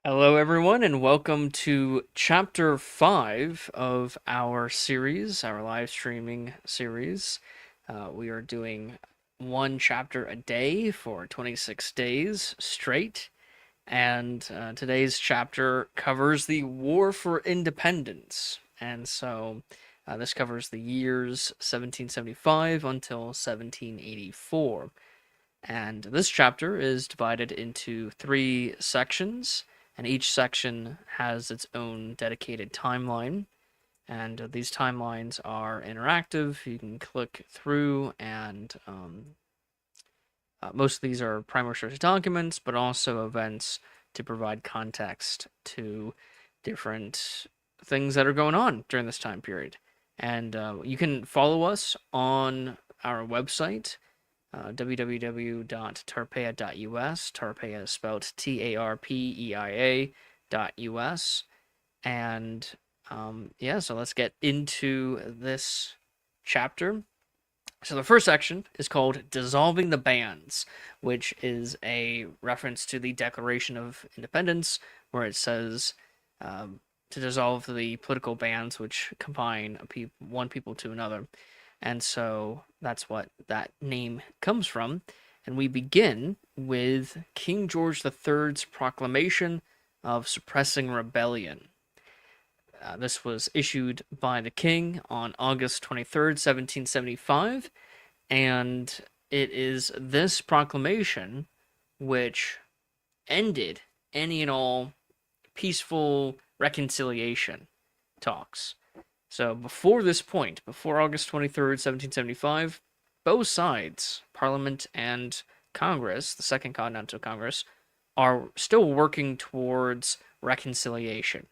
Hello, everyone, and welcome to Chapter 5 of our series, our live streaming series. We are doing one chapter a day for 26 days straight, and today's chapter covers the War for Independence. And so this covers the years 1775 until 1784. And this chapter is divided into three sections, and each section has its own dedicated timeline. And these timelines are interactive. You can click through, and most of these are primary source documents, but also events to provide context to different things that are going on during this time period. And you can follow us on our website, www.tarpeia.us. Tarpeia is spelled Tarpeia.us. And so let's get into this chapter. So the first section is called Dissolving the Bands, which is a reference to the Declaration of Independence, where it says to dissolve the political bands which combine one people to another. And so that's what that name comes from. And we begin with King George III's proclamation of suppressing rebellion. This was issued by the king on August 23rd, 1775, and it is this proclamation which ended any and all peaceful reconciliation talks. So before this point, before August 23rd, 1775, both sides, Parliament and Congress, the Second Continental Congress, are still working towards reconciliation.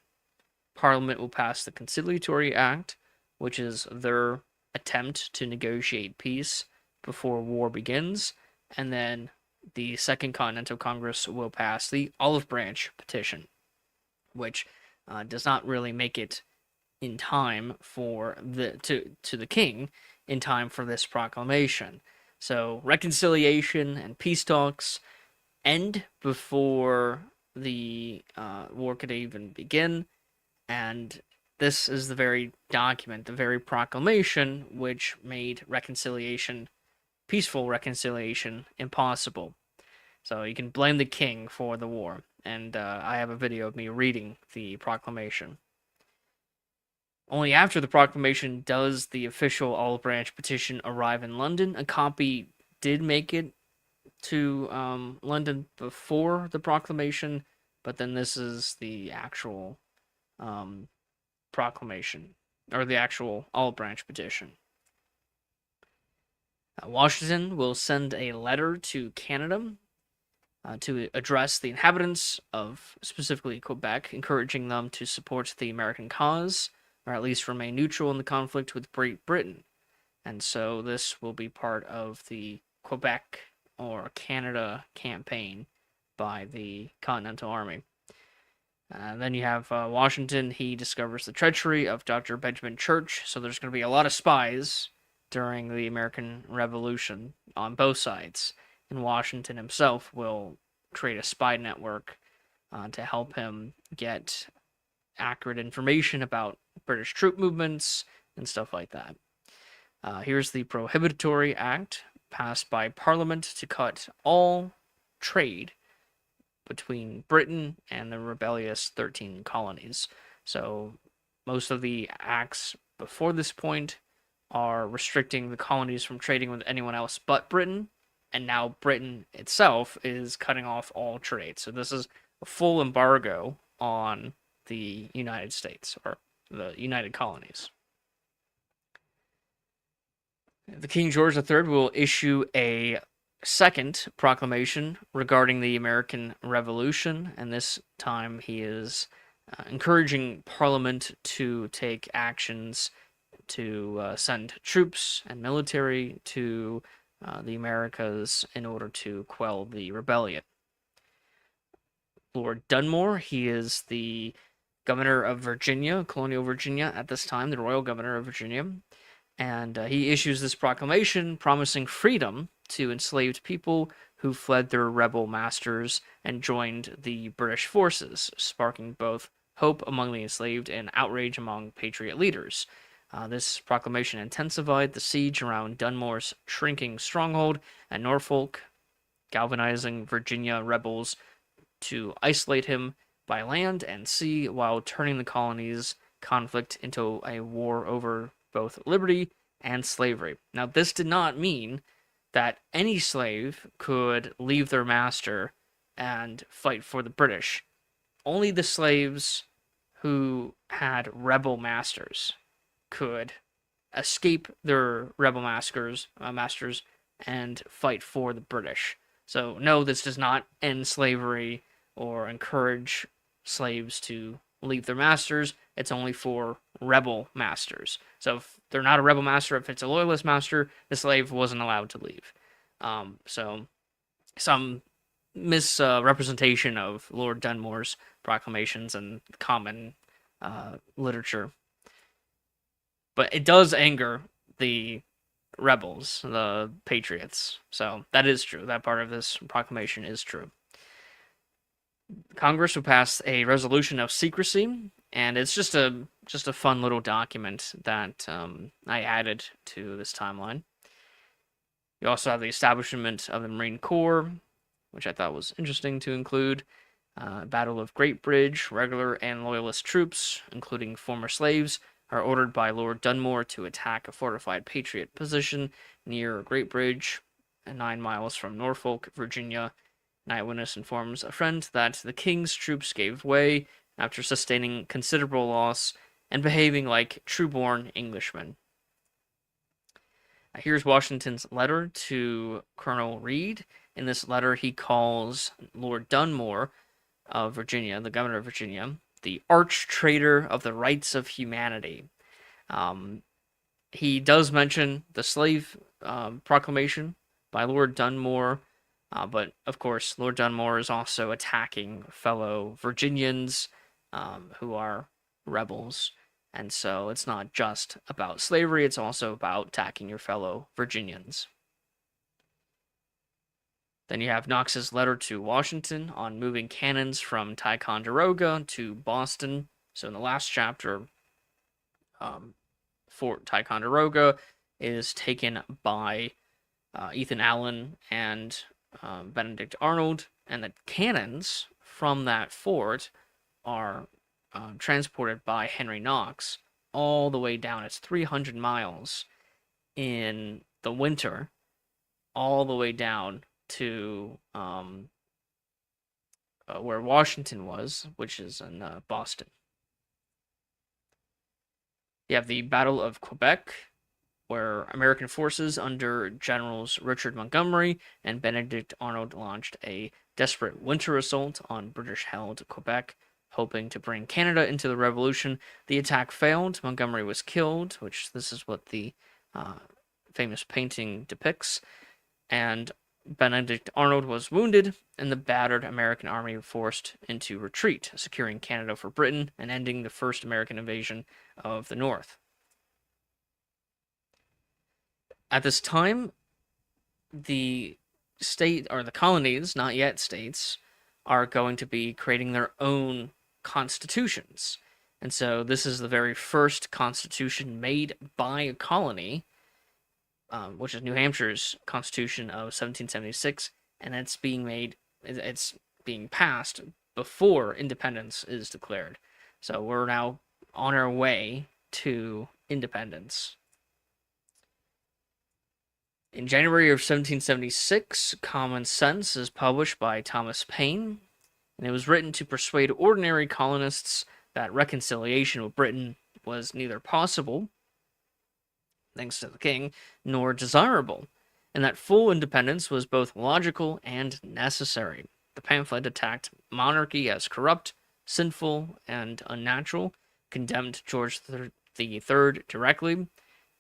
Parliament will pass the Conciliatory Act, which is their attempt to negotiate peace before war begins, and then the Second Continental Congress will pass the Olive Branch Petition, which does not really make it in time for to the king in time for this proclamation. So reconciliation and peace talks end before the war could even begin, and this is the very document, the very proclamation, which made reconciliation, peaceful reconciliation, impossible. So you can blame the king for the war, and I have a video of me reading the proclamation. Only after the proclamation does the official Olive Branch petition arrive in London. A copy did make it to London before the proclamation, but then this is the actual proclamation, or the actual Olive Branch petition. Washington will send a letter to Canada to address the inhabitants of specifically Quebec, encouraging them to support the American cause, or at least remain neutral in the conflict with Great Britain. And so this will be part of the Quebec or Canada campaign by the Continental Army. Then you have Washington. He discovers the treachery of Dr. Benjamin Church. So there's going to be a lot of spies during the American Revolution on both sides. And Washington himself will create a spy network to help him get accurate information about British troop movements and stuff like that. Here's the Prohibitory Act passed by Parliament to cut all trade between Britain and the rebellious 13 colonies. So most of the acts before this point are restricting the colonies from trading with anyone else but Britain, and now Britain itself is cutting off all trade. So this is a full embargo on the United States, or the United Colonies. The King George III will issue a second proclamation regarding the American Revolution, and this time he is encouraging Parliament to take actions to send troops and military to the Americas in order to quell the rebellion. Lord Dunmore, he is the governor of Virginia, colonial Virginia at this time, the royal governor of Virginia, and he issues this proclamation promising freedom to enslaved people who fled their rebel masters and joined the British forces, sparking both hope among the enslaved and outrage among Patriot leaders. This proclamation intensified the siege around Dunmore's shrinking stronghold at Norfolk, galvanizing Virginia rebels to isolate him by land and sea while turning the colony's conflict into a war over both liberty and slavery. Now, this did not mean that any slave could leave their master and fight for the British. Only the slaves who had rebel masters could escape their rebel masters and fight for the British. So, no, this does not end slavery or encourage slaves to leave their masters. It's only for rebel masters. So if they're not a rebel master, if it's a loyalist master, the slave wasn't allowed to leave. So some misrepresentation of Lord Dunmore's proclamations and common literature. But it does anger the rebels, the patriots. So that is true. That part of this proclamation is true. Congress would pass a resolution of secrecy, and it's just a fun little document that I added to this timeline. You also have the establishment of the Marine Corps, which I thought was interesting to include. Battle of Great Bridge, regular and loyalist troops, including former slaves, are ordered by Lord Dunmore to attack a fortified Patriot position near Great Bridge, 9 miles from Norfolk, Virginia. An eyewitness informs a friend that the king's troops gave way after sustaining considerable loss and behaving like true-born Englishmen. Here's Washington's letter to Colonel Reed. In this letter, he calls Lord Dunmore of Virginia, the governor of Virginia, the arch traitor of the rights of humanity. He does mention the slave proclamation by Lord Dunmore, but of course, Lord Dunmore is also attacking fellow Virginians who are rebels. And so it's not just about slavery, it's also about attacking your fellow Virginians. Then you have Knox's letter to Washington on moving cannons from Ticonderoga to Boston. So in the last chapter, Fort Ticonderoga is taken by Ethan Allen and Benedict Arnold, and the cannons from that fort are transported by Henry Knox all the way down. It's 300 miles in the winter, all the way down to where Washington was, which is in Boston. You have the Battle of Quebec, where American forces under Generals Richard Montgomery and Benedict Arnold launched a desperate winter assault on British-held Quebec, hoping to bring Canada into the Revolution. The attack failed. Montgomery was killed, which this is what the famous painting depicts, and Benedict Arnold was wounded, and the battered American army forced into retreat, securing Canada for Britain and ending the first American invasion of the North. At this time, the state, or the colonies, not yet states, are going to be creating their own constitutions. And so this is the very first constitution made by a colony, which is New Hampshire's Constitution of 1776, and it's being passed before independence is declared. So we're now on our way to independence. In January of 1776, Common Sense is published by Thomas Paine, and it was written to persuade ordinary colonists that reconciliation with Britain was neither possible, thanks to the king, nor desirable, and that full independence was both logical and necessary. The pamphlet attacked monarchy as corrupt, sinful, and unnatural, condemned George III directly,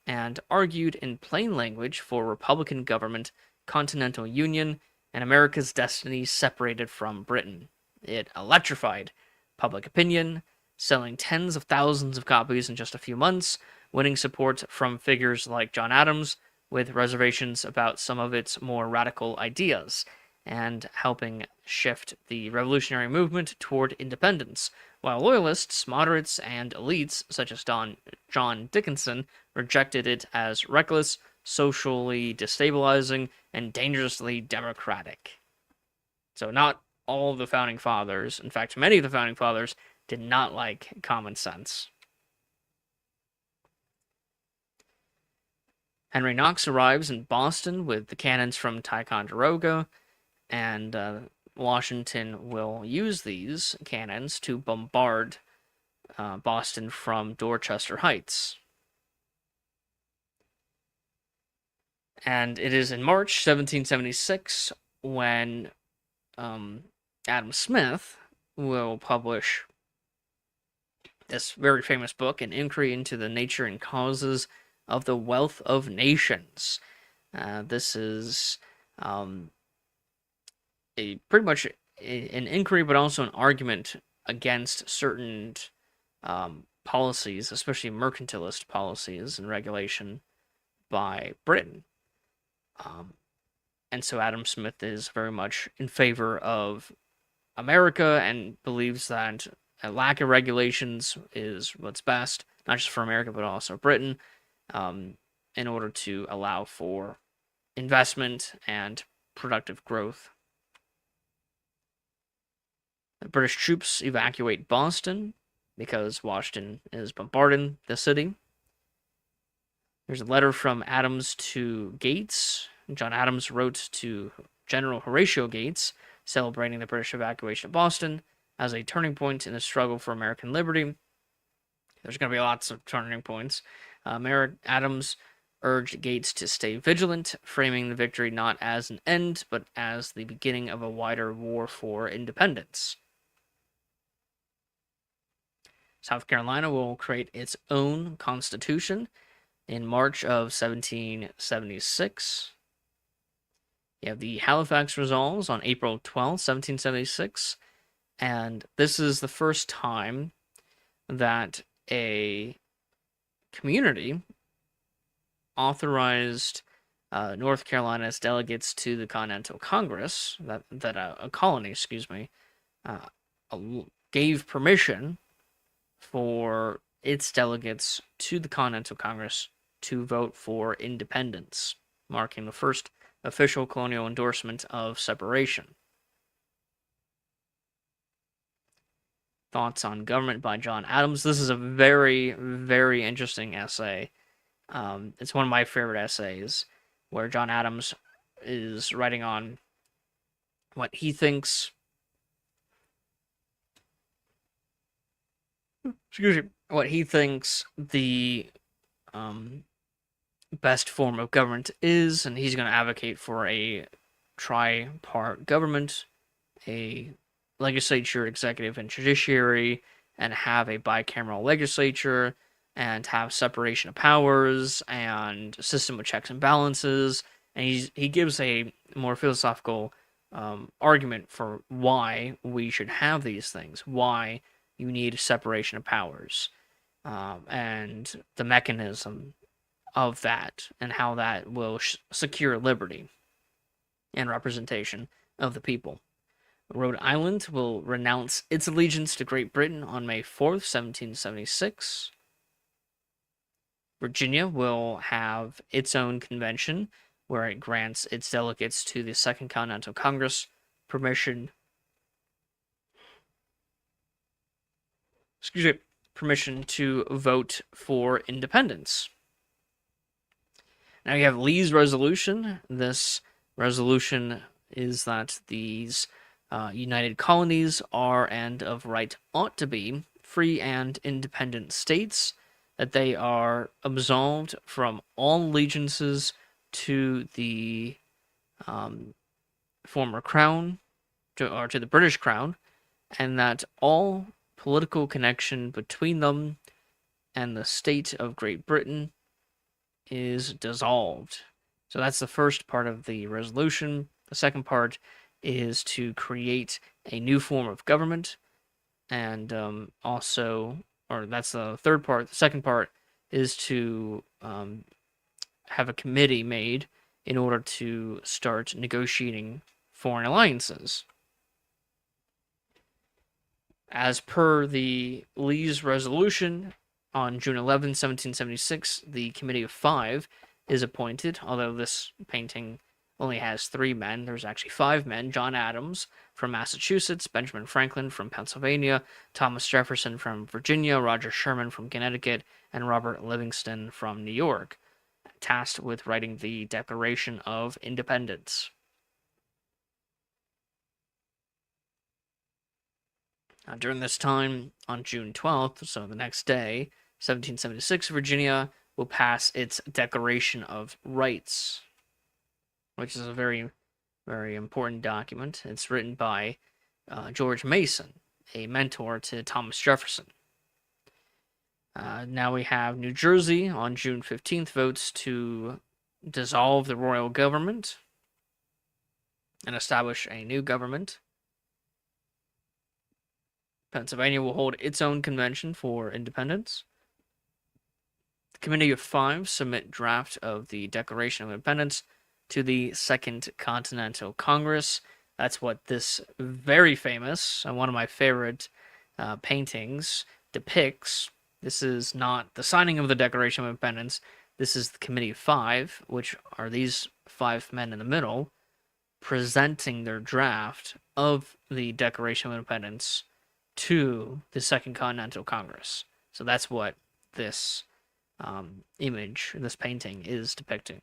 and argued in plain language for republican government, continental union, and America's destiny separated from Britain. It electrified public opinion, selling tens of thousands of copies in just a few months, winning support from figures like John Adams, with reservations about some of its more radical ideas. and helping shift the revolutionary movement toward independence, while loyalists, moderates, and elites, such as John Dickinson, rejected it as reckless, socially destabilizing, and dangerously democratic. So, not all of the founding fathers, in fact, many of the founding fathers, did not like common sense. Henry Knox arrives in Boston with the cannons from Ticonderoga, and Washington will use these cannons to bombard Boston from Dorchester Heights. And it is in March 1776 when Adam Smith will publish this very famous book, An Inquiry into the Nature and Causes of the Wealth of Nations. This is pretty much an inquiry, but also an argument against certain policies, especially mercantilist policies and regulation by Britain. And so Adam Smith is very much in favor of America and believes that a lack of regulations is what's best, not just for America, but also Britain, in order to allow for investment and productive growth. The British troops evacuate Boston because Washington is bombarding the city. There's a letter from Adams to Gates. John Adams wrote to General Horatio Gates, celebrating the British evacuation of Boston as a turning point in the struggle for American liberty. There's going to be lots of turning points. Adams urged Gates to stay vigilant, framing the victory not as an end, but as the beginning of a wider war for independence. South Carolina will create its own constitution in March of 1776. You have the Halifax Resolves on April 12, 1776, and this is the first time that a community authorized North Carolina's delegates to the Continental Congress, a colony, gave permission for its delegates to the Continental Congress to vote for independence, marking the first official colonial endorsement of separation. Thoughts on Government by John Adams. This is a very, very interesting essay. It's one of my favorite essays, where John Adams is writing on what he thinks the best form of government is, and he's going to advocate for a tri-part government, a legislature, executive, and judiciary, and have a bicameral legislature, and have separation of powers, and a system of checks and balances. And he gives a more philosophical argument for why we should have these things, why you need separation of powers, and the mechanism of that, and how that will secure liberty and representation of the people. Rhode Island will renounce its allegiance to Great Britain on May 4th, 1776. Virginia will have its own convention, where it grants its delegates to the Second Continental Congress permission to vote for independence. Now you have Lee's resolution. This resolution is that these United Colonies are, and of right ought to be, free and independent states, that they are absolved from all allegiances to the former crown, to the British crown, and that all political connection between them and the state of Great Britain is dissolved. So that's the first part of the resolution. The second part is to create a new form of government, and that's the third part. The second part is to have a committee made in order to start negotiating foreign alliances. As per the Lee's resolution on June 11, 1776, the Committee of Five is appointed, although this painting only has 3 men. There's actually 5 men: John Adams from Massachusetts, Benjamin Franklin from Pennsylvania, Thomas Jefferson from Virginia, Roger Sherman from Connecticut, and Robert Livingston from New York, tasked with writing the Declaration of Independence. During this time, on June 12th, so the next day, 1776, Virginia will pass its Declaration of Rights, which is a very, very important document. It's written by George Mason, a mentor to Thomas Jefferson. Now we have New Jersey on June 15th votes to dissolve the royal government and establish a new government. Pennsylvania will hold its own convention for independence. The Committee of Five submit draft of the Declaration of Independence to the Second Continental Congress. That's what this very famous and one of my favorite paintings depicts. This is not the signing of the Declaration of Independence. This is the Committee of Five, which are these 5 men in the middle, presenting their draft of the Declaration of Independence to the Second Continental Congress. So that's what this image, this painting, is depicting.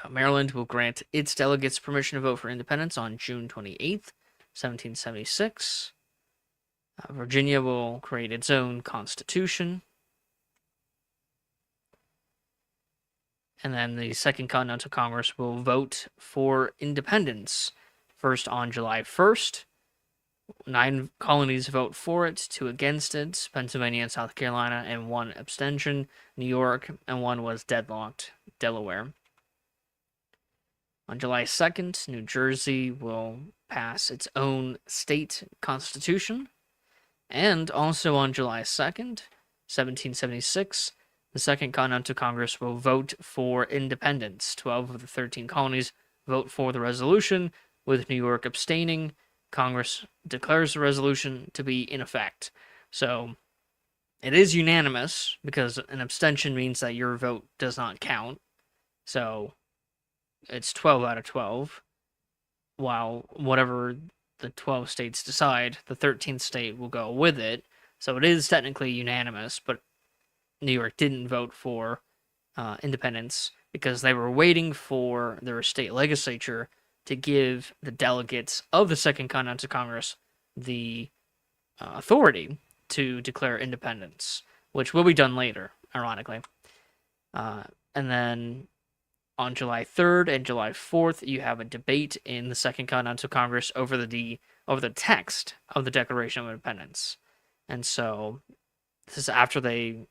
Maryland will grant its delegates permission to vote for independence on June 28th, 1776. Virginia will create its own constitution. And then the Second Continental Congress will vote for independence. First on July 1st, 9 colonies vote for it, 2 against it, Pennsylvania and South Carolina, and 1 abstention, New York, and 1 was deadlocked, Delaware. On July 2nd, New Jersey will pass its own state constitution. And also on July 2nd, 1776, the Second Continental Congress will vote for independence. 12 of the 13 colonies vote for the resolution, with New York abstaining. Congress declares the resolution to be in effect. So it is unanimous, because an abstention means that your vote does not count. So it's 12 out of 12. While whatever the 12 states decide, the 13th state will go with it. So it is technically unanimous, but New York didn't vote for independence because they were waiting for their state legislature to give the delegates of the Second Continental Congress the authority to declare independence, which will be done later, ironically. And then on July 3rd and July 4th, you have a debate in the Second Continental Congress over the text of the Declaration of Independence. And so this is after they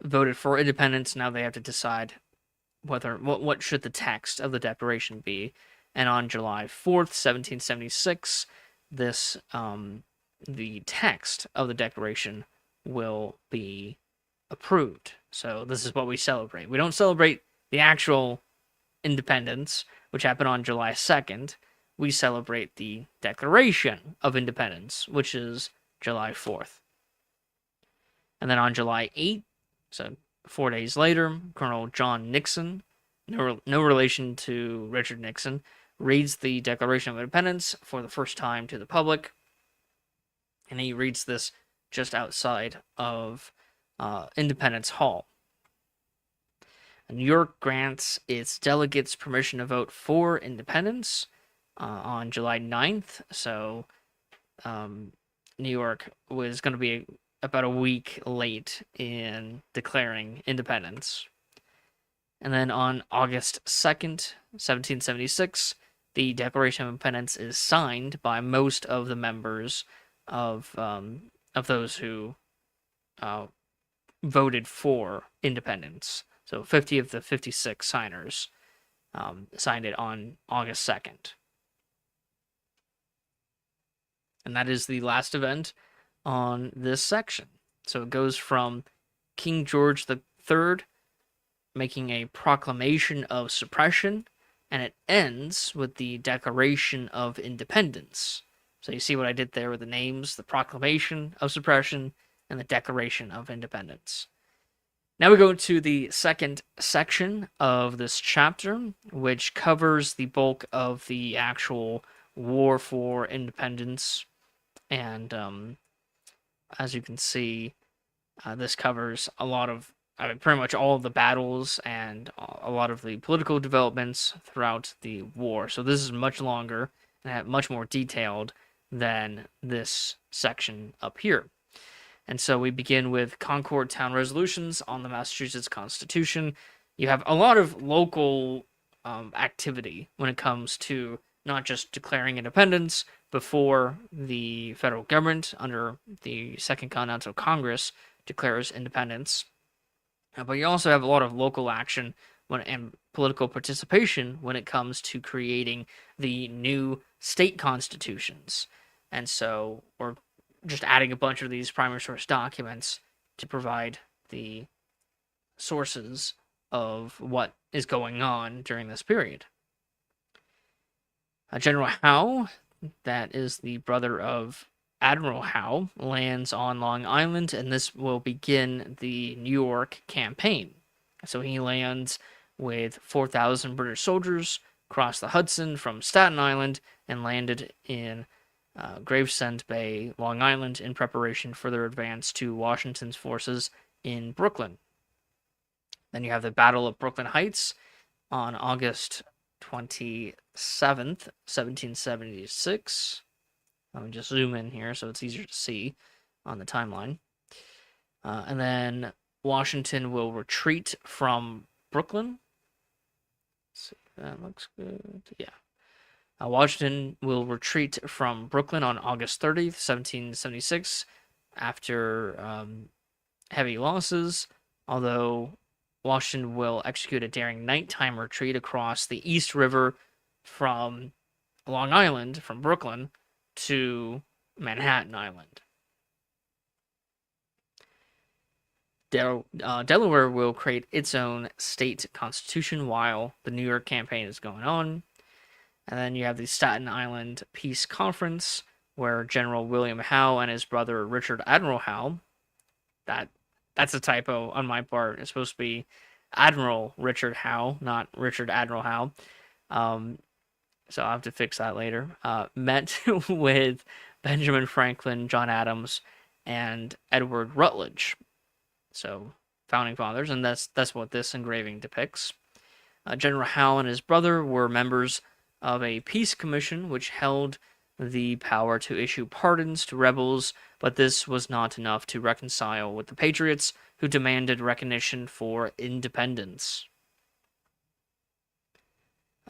voted for independence. Now they have to decide what should the text of the Declaration be. And on July 4th, 1776, this the text of the Declaration will be approved. So this is what we celebrate. We don't celebrate the actual independence, which happened on July 2nd. We celebrate the Declaration of Independence, which is July 4th. And then on July 8th, so 4 days later, Colonel John Nixon, no relation to Richard Nixon, reads the Declaration of Independence for the first time to the public. And he reads this just outside of Independence Hall. New York grants its delegates permission to vote for independence on July 9th. So New York was going to be about a week late in declaring independence. And then on August 2nd, 1776, the Declaration of Independence is signed by most of the members of those who voted for independence. So 50 of the 56 signers signed it on August 2nd. And that is the last event on this section. So it goes from King George III making a proclamation of suppression, and it ends with the Declaration of Independence. So you see what I did there with the names, the Proclamation of Suppression and the Declaration of Independence. Now we go to the second section of this chapter, which covers the bulk of the actual war for independence. And as you can see, this covers a lot of, pretty much all of the battles and a lot of the political developments throughout the war. So this is much longer and much more detailed than this section up here. And so we begin with Concord Town Resolutions on the Massachusetts Constitution. You have a lot of local activity when it comes to not just declaring independence before the federal government under the Second Continental Congress declares independence, but you also have a lot of local action and political participation when it comes to creating the new state constitutions. And so we're just adding a bunch of these primary source documents to provide the sources of what is going on during this period. General Howe, that is the brother of Admiral Howe, lands on Long Island, and this will begin the New York campaign. So he lands with 4,000 British soldiers, crossed the Hudson from Staten Island, and landed in Gravesend Bay, Long Island, in preparation for their advance to Washington's forces in Brooklyn. Then you have the Battle of Brooklyn Heights on August 27th, 1776. Let me just zoom in here so it's easier to see on the timeline. And then Washington will retreat from Brooklyn. Let's see if that looks good. Yeah. Washington will retreat from Brooklyn on August 30th, 1776, after heavy losses, although Washington will execute a daring nighttime retreat across the East River from Long Island, from Brooklyn, to Manhattan Island. Delaware will create its own state constitution while the New York campaign is going on. And then you have the Staten Island Peace Conference, where General William Howe and his brother Richard Admiral Howe, that's a typo on my part. It's supposed to be Admiral Richard Howe, not Richard Admiral Howe. So I'll have to fix that later. Met with Benjamin Franklin, John Adams, and Edward Rutledge. So founding fathers, and that's what this engraving depicts. General Howe and his brother were members of a peace commission which held the power to issue pardons to rebels, but this was not enough to reconcile with the Patriots, who demanded recognition for independence.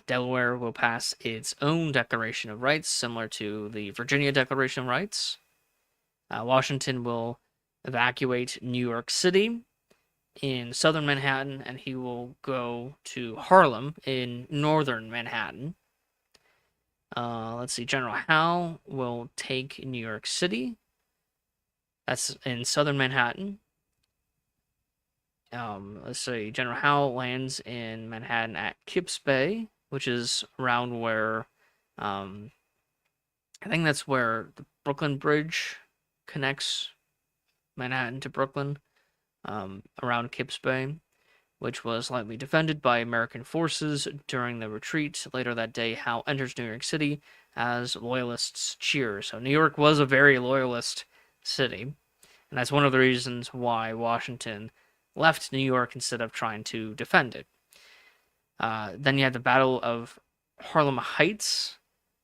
Delaware will pass its own Declaration of Rights, similar to the Virginia Declaration of Rights. Washington will evacuate New York City in southern Manhattan, and he will go to Harlem in northern Manhattan. Let's see, General Howe will take New York City. That's in southern Manhattan. Let's see, General Howe lands in Manhattan at Kips Bay, which is around where, I think that's where the Brooklyn Bridge connects Manhattan to Brooklyn, around Kips Bay, which was lightly defended by American forces during the retreat. Later that day, Howe enters New York City as loyalists cheer. So New York was a very loyalist city, and that's one of the reasons why Washington left New York instead of trying to defend it. Then you had the Battle of Harlem Heights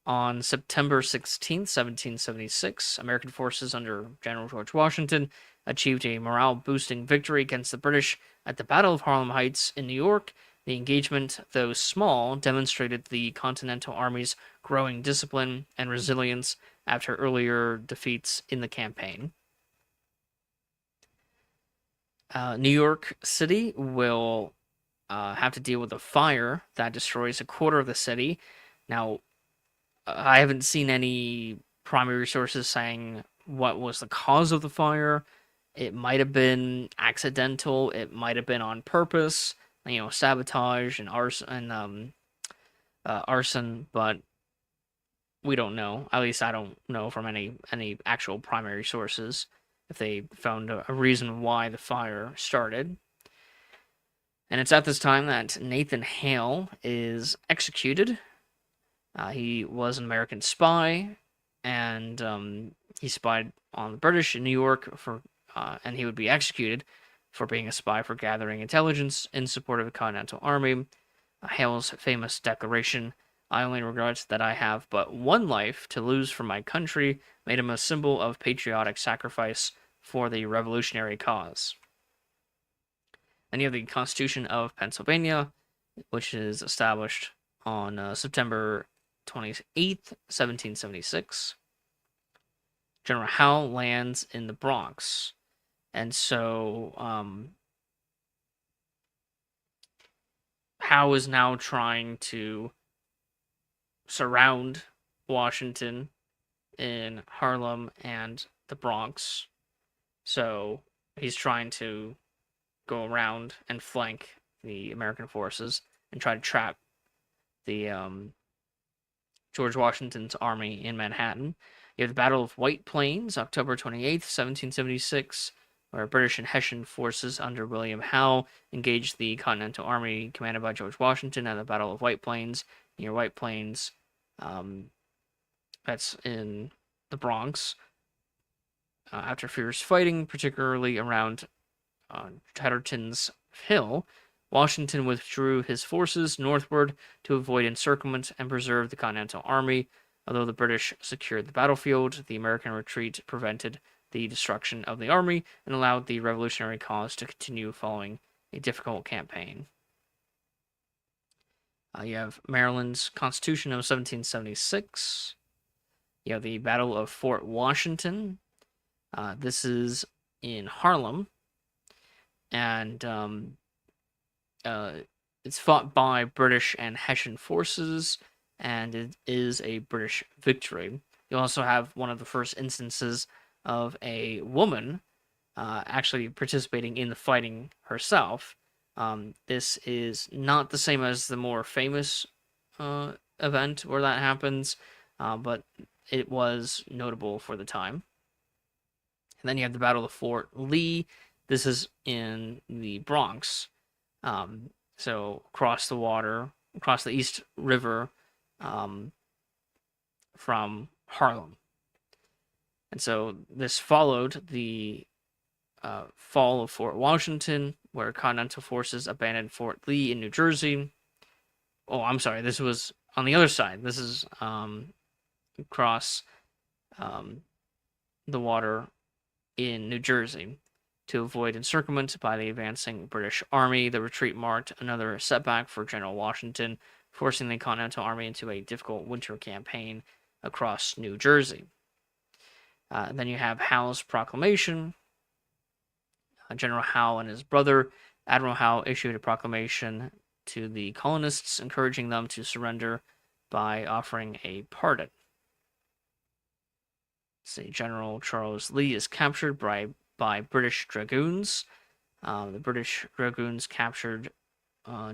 on September 16th, 1776. American forces under General George Washington achieved a morale-boosting victory against the British at the Battle of Harlem Heights in New York. The engagement, though small, demonstrated the Continental Army's growing discipline and resilience after earlier defeats in the campaign. New York City will have to deal with a fire that destroys a quarter of the city. Now, I haven't seen any primary sources saying what was the cause of the fire. It might have been accidental. It might have been on purpose. sabotage and arson, but we don't know. At least I don't know from any actual primary sources if they found a reason why the fire started. And it's at this time that Nathan Hale is executed. He was an American spy, and he spied on the British in New York and he would be executed for being a spy for gathering intelligence in support of the Continental Army. Hale's famous declaration, "I only regret that I have but one life to lose for my country," made him a symbol of patriotic sacrifice for the revolutionary cause. Then you have the Constitution of Pennsylvania, which is established on September 28th, 1776. General Howe lands in the Bronx. And so Howe is now trying to surround Washington in Harlem and the Bronx. So he's trying to go around and flank the American forces and try to trap the George Washington's army in Manhattan. You have the Battle of White Plains, October 28th, 1776, where British and Hessian forces under William Howe engaged the Continental Army commanded by George Washington at the Battle of White Plains, near White Plains. That's in the Bronx. After fierce fighting, particularly around Chatterton's Hill, Washington withdrew his forces northward to avoid encirclement and preserve the Continental Army. Although the British secured the battlefield, the American retreat prevented the destruction of the army and allowed the revolutionary cause to continue following a difficult campaign. You have Maryland's Constitution of 1776. You have the Battle of Fort Washington. This is in Harlem, and it's fought by British and Hessian forces, and it is a British victory. You also have one of the first instances of a woman actually participating in the fighting herself. This is not the same as the more famous event where that happens, but it was notable for the time. And then you have the Battle of Fort Lee. This is in the Bronx. So across the water, across the East River from Harlem. And so this followed the fall of Fort Washington, where Continental forces abandoned Fort Lee in New Jersey. Oh, I'm sorry, this was on the other side. This is across the water in New Jersey. To avoid encirclement by the advancing British army, the retreat marked another setback for General Washington, forcing the Continental Army into a difficult winter campaign across New Jersey. Then you have Howe's proclamation. General Howe and his brother, Admiral Howe, issued a proclamation to the colonists, encouraging them to surrender by offering a pardon. See, General Charles Lee is captured by British dragoons. The British dragoons captured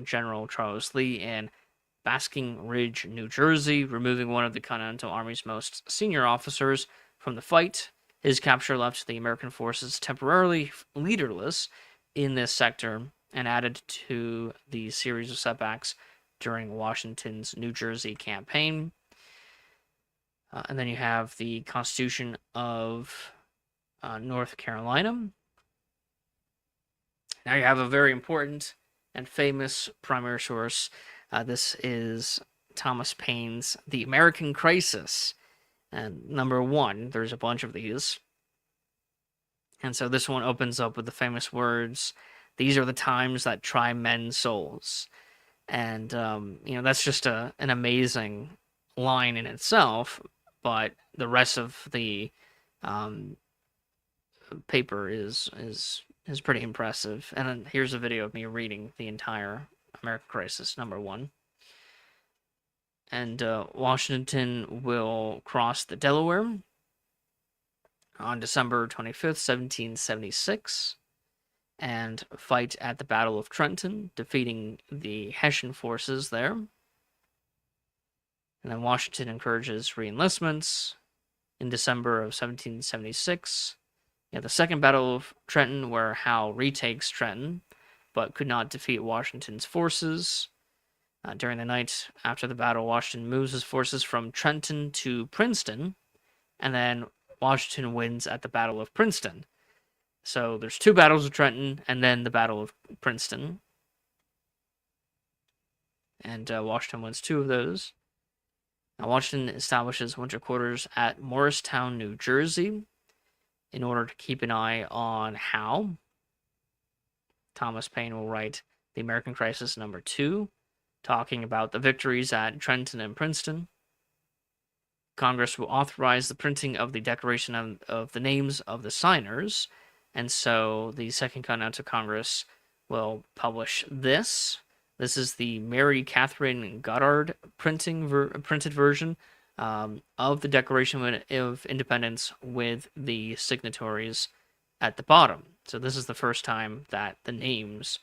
General Charles Lee in Basking Ridge, New Jersey, removing one of the Continental Army's most senior officers from the fight. His capture left the American forces temporarily leaderless in this sector and added to the series of setbacks during Washington's New Jersey campaign. And then you have the Constitution of North Carolina. Now you have a very important and famous primary source. This is Thomas Paine's The American Crisis. And number one, there's a bunch of these. And so this one opens up with the famous words, "These are the times that try men's souls." And, that's just an amazing line in itself, but the rest of the paper is pretty impressive. And then here's a video of me reading the entire American Crisis, number one. And Washington will cross the Delaware on December 25th, 1776. and fight at the Battle of Trenton, defeating the Hessian forces there. And then Washington encourages reenlistments. In December of 1776, the Second Battle of Trenton, where Howe retakes Trenton, but could not defeat Washington's forces. During the night after the battle, Washington moves his forces from Trenton to Princeton, and then Washington wins at the Battle of Princeton. So there's two battles of Trenton, and then the Battle of Princeton. And Washington wins two of those. Now, Washington establishes winter quarters at Morristown, New Jersey, in order to keep an eye on Howe. Thomas Paine will write The American Crisis #2, talking about the victories at Trenton and Princeton. Congress will authorize the printing of the Declaration of the names of the signers, and so the Second Continental Congress will publish this. This is the Mary Catherine Goddard printed version of the Declaration of Independence with the signatories at the bottom. So this is the first time that the names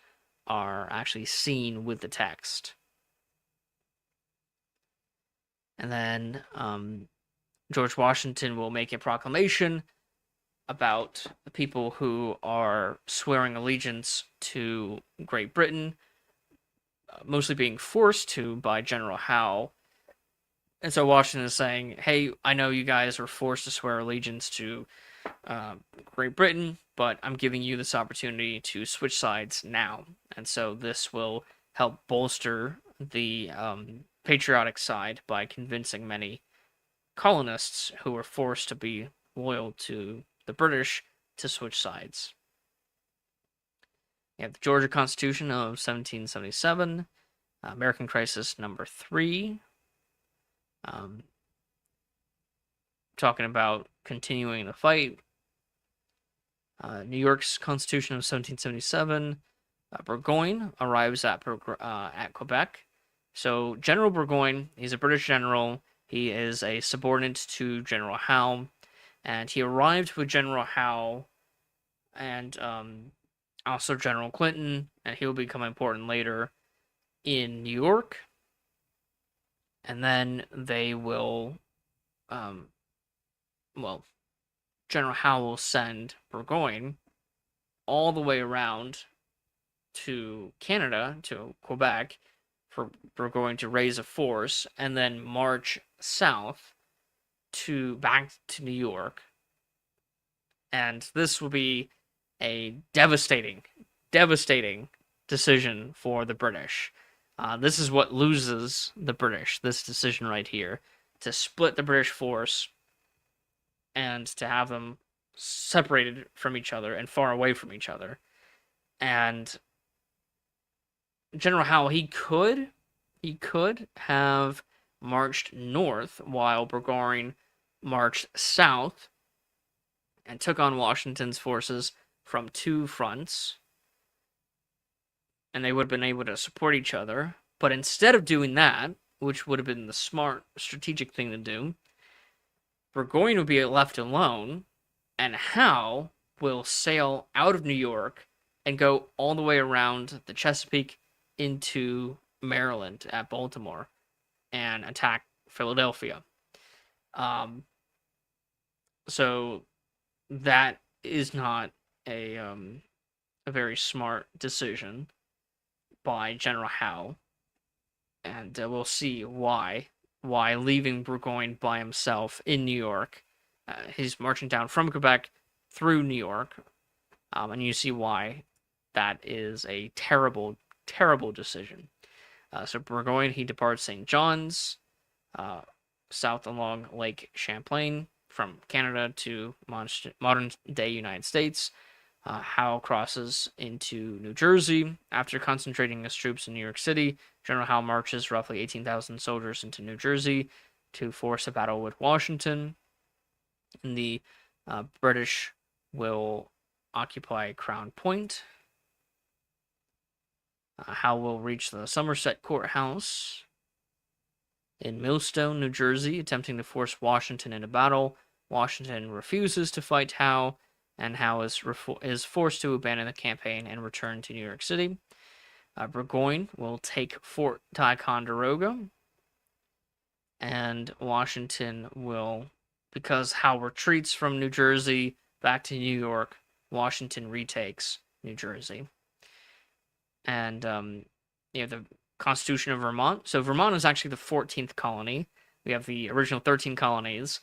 are actually seen with the text. And then George Washington will make a proclamation about the people who are swearing allegiance to Great Britain, mostly being forced to by General Howe. And so Washington is saying, hey, I know you guys were forced to swear allegiance to Great Britain, but I'm giving you this opportunity to switch sides now. And so this will help bolster the patriotic side by convincing many colonists who were forced to be loyal to the British to switch sides. You have the Georgia Constitution of 1777, American Crisis #3, talking about continuing the fight. New York's Constitution of 1777, Burgoyne arrives at Quebec. So General Burgoyne, he's a British general. He is a subordinate to General Howe, and he arrived with General Howe and also General Clinton, and he'll become important later in New York. And then they will, General Howe will send Burgoyne all the way around to Canada, to Quebec, for Burgoyne to raise a force, and then march south back to New York. And this will be a devastating decision for the British. This is what loses the British, this decision right here, to split the British force and to have them separated from each other and far away from each other. And General Howe, he could have marched north while Burgoyne marched south and took on Washington's forces from two fronts, and they would have been able to support each other. But instead of doing that, which would have been the smart strategic thing to do, Burgoyne would be left alone, and Howe will sail out of New York and go all the way around the Chesapeake into Maryland at Baltimore and attack Philadelphia. So that is not a very smart decision by General Howe, and we'll see why leaving Burgoyne by himself in New York. He's marching down from Quebec through New York, and you see why that is a terrible decision. So Burgoyne, he departs St. John's, south along Lake Champlain, from Canada to modern-day United States. Howe crosses into New Jersey. After concentrating his troops in New York City, General Howe marches roughly 18,000 soldiers into New Jersey to force a battle with Washington. And the British will occupy Crown Point. Howe will reach the Somerset Courthouse in Millstone, New Jersey, attempting to force Washington into battle. Washington refuses to fight Howe, and Howe is forced to abandon the campaign and return to New York City. Burgoyne will take Fort Ticonderoga, and Washington will, because Howe retreats from New Jersey back to New York, Washington retakes New Jersey. And the Constitution of Vermont. So Vermont is actually the 14th colony. We have the original 13 colonies,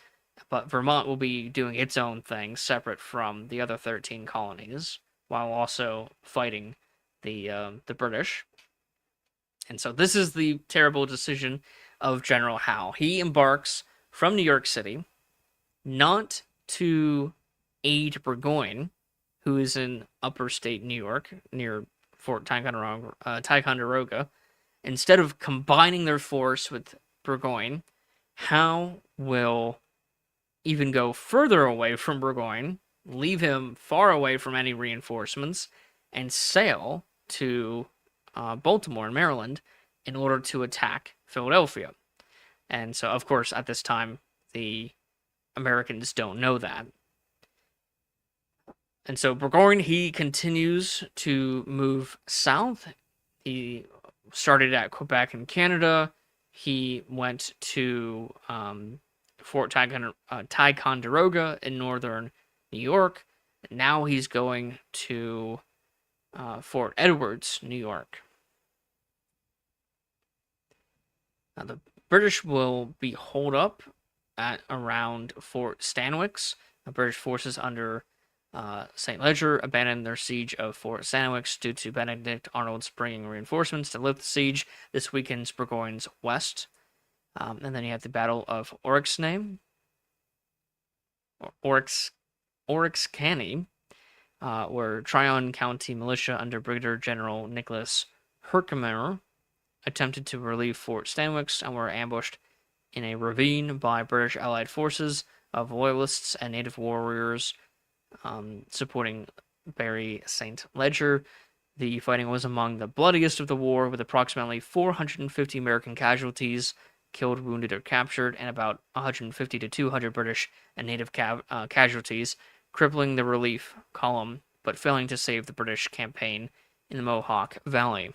but Vermont will be doing its own thing separate from the other 13 colonies, while also fighting the British. And so this is the terrible decision of General Howe. He embarks from New York City, not to aid Burgoyne, who is in upper state New York, near Fort Ticonderoga. Instead of combining their force with Burgoyne, Howe will even go further away from Burgoyne, leave him far away from any reinforcements, and sail to Baltimore in Maryland in order to attack Philadelphia. And so, of course, at this time, the Americans don't know that. And so Burgoyne, he continues to move south. He started at Quebec in Canada. He went to Fort Ticonderoga in northern New York. Now he's going to Fort Edwards, New York. Now the British will be holed up at around Fort Stanwix. The British forces under St. Ledger abandoned their siege of Fort Stanwix due to Benedict Arnold's bringing reinforcements to lift the siege. This weakens Burgoyne's west. And then you have the Battle of Oriskany, where Tryon County militia under Brigadier General Nicholas Herkimer attempted to relieve Fort Stanwix and were ambushed in a ravine by British Allied forces of loyalists and native warriors supporting Barry St. Ledger. The fighting was among the bloodiest of the war, with approximately 450 American casualties killed, wounded, or captured, and about 150 to 200 British and native casualties, crippling the relief column, but failing to save the British campaign in the Mohawk Valley.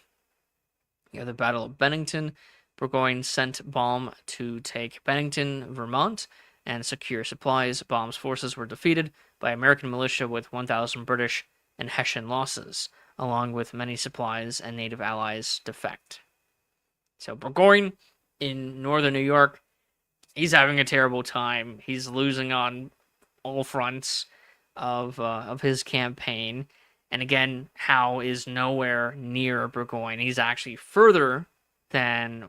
You have the Battle of Bennington. Burgoyne sent Baum to take Bennington, Vermont, and secure supplies. Baum's forces were defeated by American militia with 1,000 British and Hessian losses, along with many supplies and native allies defect. So Burgoyne in northern New York, he's having a terrible time. He's losing on all fronts of his campaign. And again, Howe is nowhere near Burgoyne. He's actually further than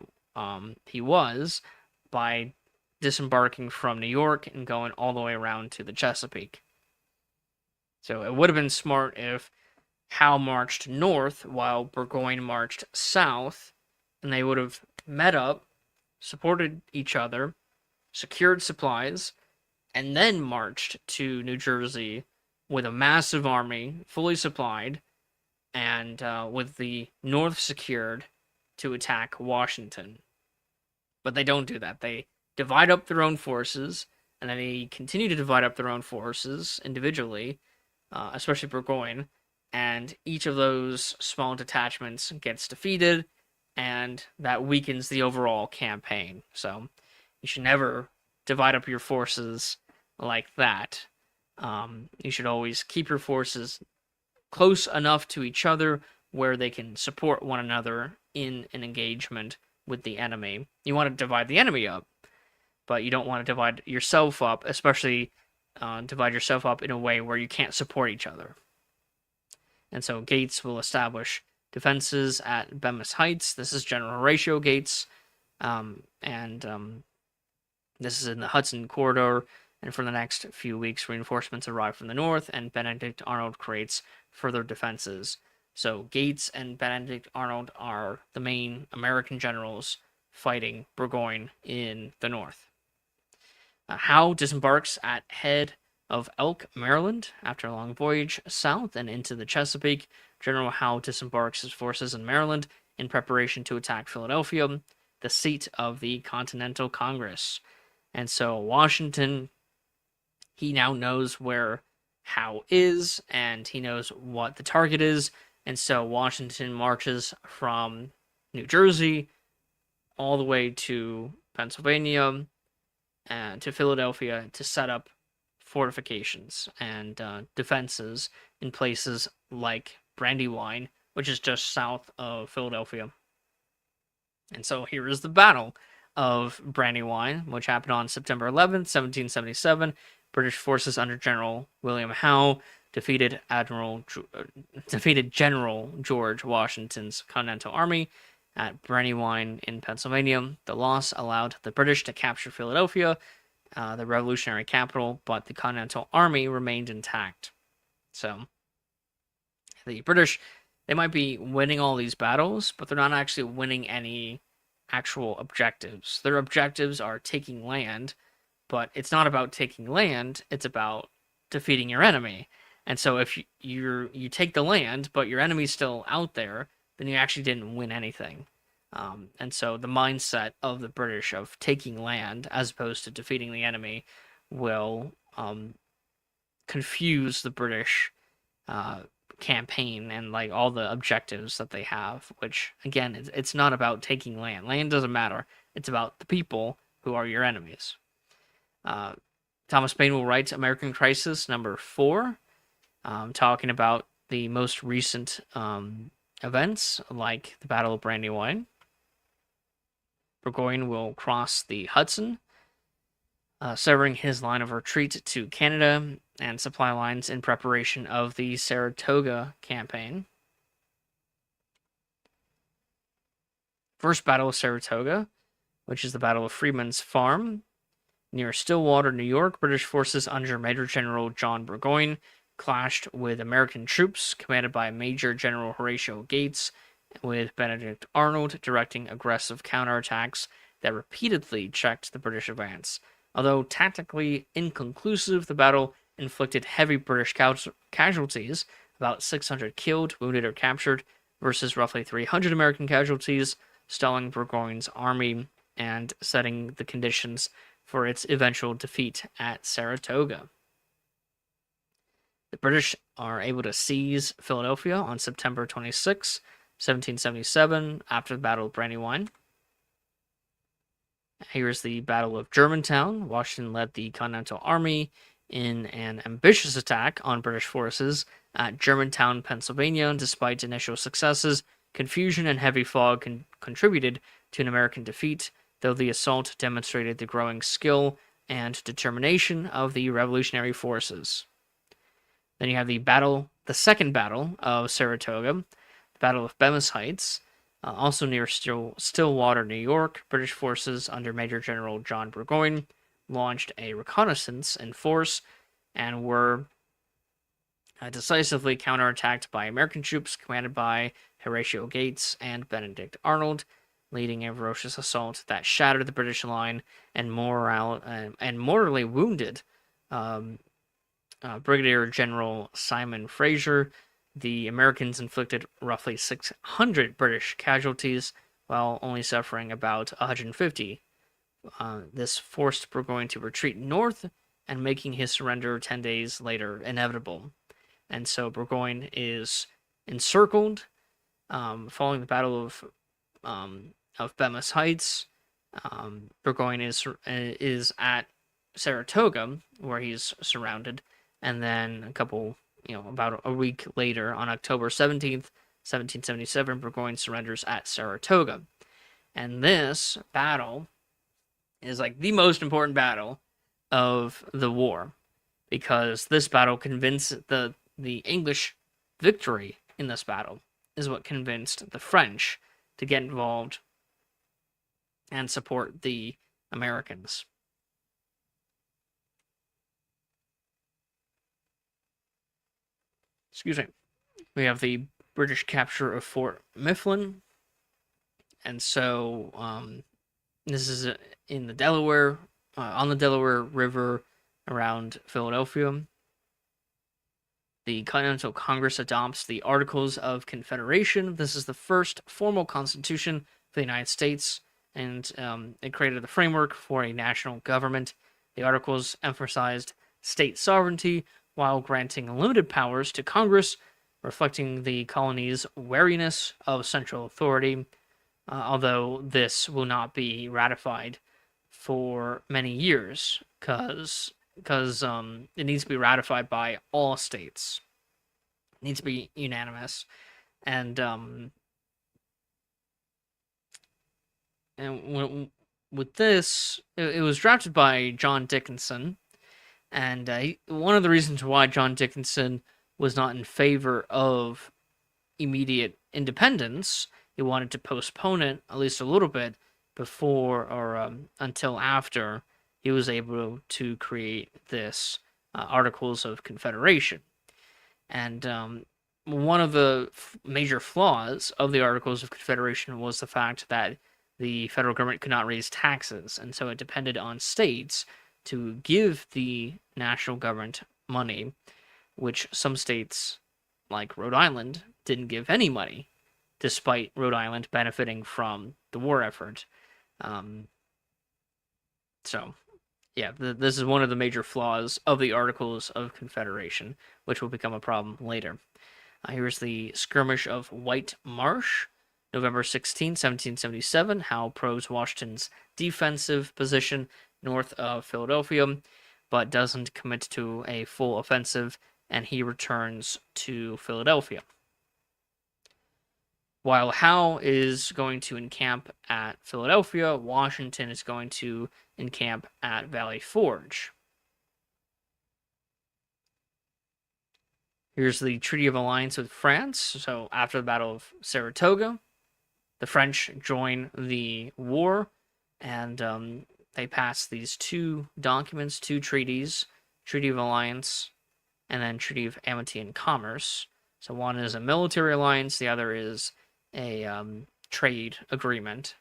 he was by disembarking from New York and going all the way around to the Chesapeake. So it would have been smart if Howe marched north while Burgoyne marched south, and they would have met up, supported each other, secured supplies, and then marched to New Jersey with a massive army, fully supplied, and with the north secured to attack Washington. But they don't do that. They divide up their own forces, and then they continue to divide up their own forces individually, especially Burgoyne, and each of those small detachments gets defeated, and that weakens the overall campaign. So you should never divide up your forces like that. You should always keep your forces close enough to each other where they can support one another in an engagement with the enemy. You want to divide the enemy up, but you don't want to divide yourself up, especially divide yourself up in a way where you can't support each other. And so Gates will establish defenses at Bemis Heights. This is General Horatio Gates, and this is in the Hudson Corridor. And for the next few weeks, reinforcements arrive from the north, and Benedict Arnold creates further defenses. So Gates and Benedict Arnold are the main American generals fighting Burgoyne in the north. Howe disembarks at head of Elk, Maryland, after a long voyage south and into the Chesapeake. General Howe disembarks his forces in Maryland in preparation to attack Philadelphia, the seat of the Continental Congress. And so Washington, he now knows where Howe is, and he knows what the target is. And so Washington marches from New Jersey all the way to Pennsylvania and to Philadelphia to set up fortifications and defenses in places like Brandywine, which is just south of Philadelphia. And so here is the Battle of Brandywine, which happened on September 11th, 1777. British forces under General William Howe defeated General George Washington's Continental Army at Brandywine in Pennsylvania. The loss allowed the British to capture Philadelphia, the revolutionary capital, but the Continental Army remained intact. So the British, they might be winning all these battles, but they're not actually winning any actual objectives. Their objectives are taking land, but it's not about taking land, it's about defeating your enemy. And so if you take the land, but your enemy's still out there, then you actually didn't win anything. And so the mindset of the British of taking land as opposed to defeating the enemy will confuse the British campaign and like all the objectives that they have, which again, it's not about taking land. Land doesn't matter. It's about the people who are your enemies. Thomas Paine will write American Crisis number 4, talking about the most recent events like the Battle of Brandywine. Burgoyne will cross the Hudson, severing his line of retreat to Canada and supply lines in preparation of the Saratoga campaign. First Battle of Saratoga, which is the Battle of Freeman's Farm, near Stillwater, New York. British forces under Major General John Burgoyne clashed with American troops commanded by Major General Horatio Gates, with Benedict Arnold directing aggressive counterattacks that repeatedly checked the British advance. Although tactically inconclusive, the battle inflicted heavy British casualties, about 600 killed, wounded, or captured, versus roughly 300 American casualties, stalling Burgoyne's army and setting the conditions for its eventual defeat at Saratoga. The British are able to seize Philadelphia on September 26, 1777, after the Battle of Brandywine. Here's the Battle of Germantown. Washington led the Continental Army in an ambitious attack on British forces at Germantown, Pennsylvania. Despite initial successes, confusion and heavy fog contributed to an American defeat, though the assault demonstrated the growing skill and determination of the Revolutionary forces. Then you have the second battle of Saratoga, the Battle of Bemis Heights, also near Stillwater, New York. British forces under Major General John Burgoyne launched a reconnaissance in force and were decisively counterattacked by American troops commanded by Horatio Gates and Benedict Arnold, leading a ferocious assault that shattered the British line and mortally wounded Brigadier General Simon Fraser. The Americans inflicted roughly 600 British casualties, while only suffering about 150. This forced Burgoyne to retreat north, and making his surrender 10 days later inevitable. And so Burgoyne is encircled, following the Battle of Bemis Heights. Burgoyne is at Saratoga, where he's surrounded, and then about a week later, on October 17th, 1777, Burgoyne surrenders at Saratoga. And this battle is like the most important battle of the war, because this battle convinced the English victory in this battle is what convinced the French to get involved and support the Americans. Excuse me. We have the British capture of Fort Mifflin, and so this is in the Delaware, on the Delaware River around Philadelphia. The Continental Congress adopts the Articles of Confederation. This is the first formal constitution for the United States, and it created the framework for a national government. The Articles emphasized state sovereignty while granting limited powers to Congress, reflecting the colony's wariness of central authority, although this will not be ratified for many years because it needs to be ratified by all states. It needs to be unanimous, and with this, it was drafted by John Dickinson, and one of the reasons why John Dickinson was not in favor of immediate independence, he wanted to postpone it at least a little bit before or until after he was able to create this Articles of Confederation. And one of the major flaws of the Articles of Confederation was the fact that the federal government could not raise taxes, and so it depended on states to give the national government money, which some states, like Rhode Island, didn't give any money, despite Rhode Island benefiting from the war effort. So, yeah, this is one of the major flaws of the Articles of Confederation, which will become a problem later. Here's the skirmish of White Marsh, November 16, 1777. Howe probes Washington's defensive position north of Philadelphia, but doesn't commit to a full offensive, and he returns to Philadelphia. While Howe is going to encamp at Philadelphia, Washington is going to encamp at Valley Forge. Here's the Treaty of Alliance with France. So after the Battle of Saratoga, the French join the war, and they pass these two documents, two treaties, Treaty of Alliance, and then Treaty of Amity and Commerce. So one is a military alliance, the other is a trade agreement.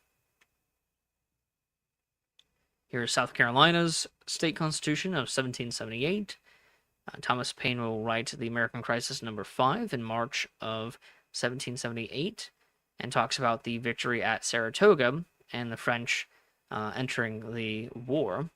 Here's South Carolina's state constitution of 1778. Thomas Paine will write The American Crisis No. 5 in March of 1778 and talks about the victory at Saratoga and the French entering the war.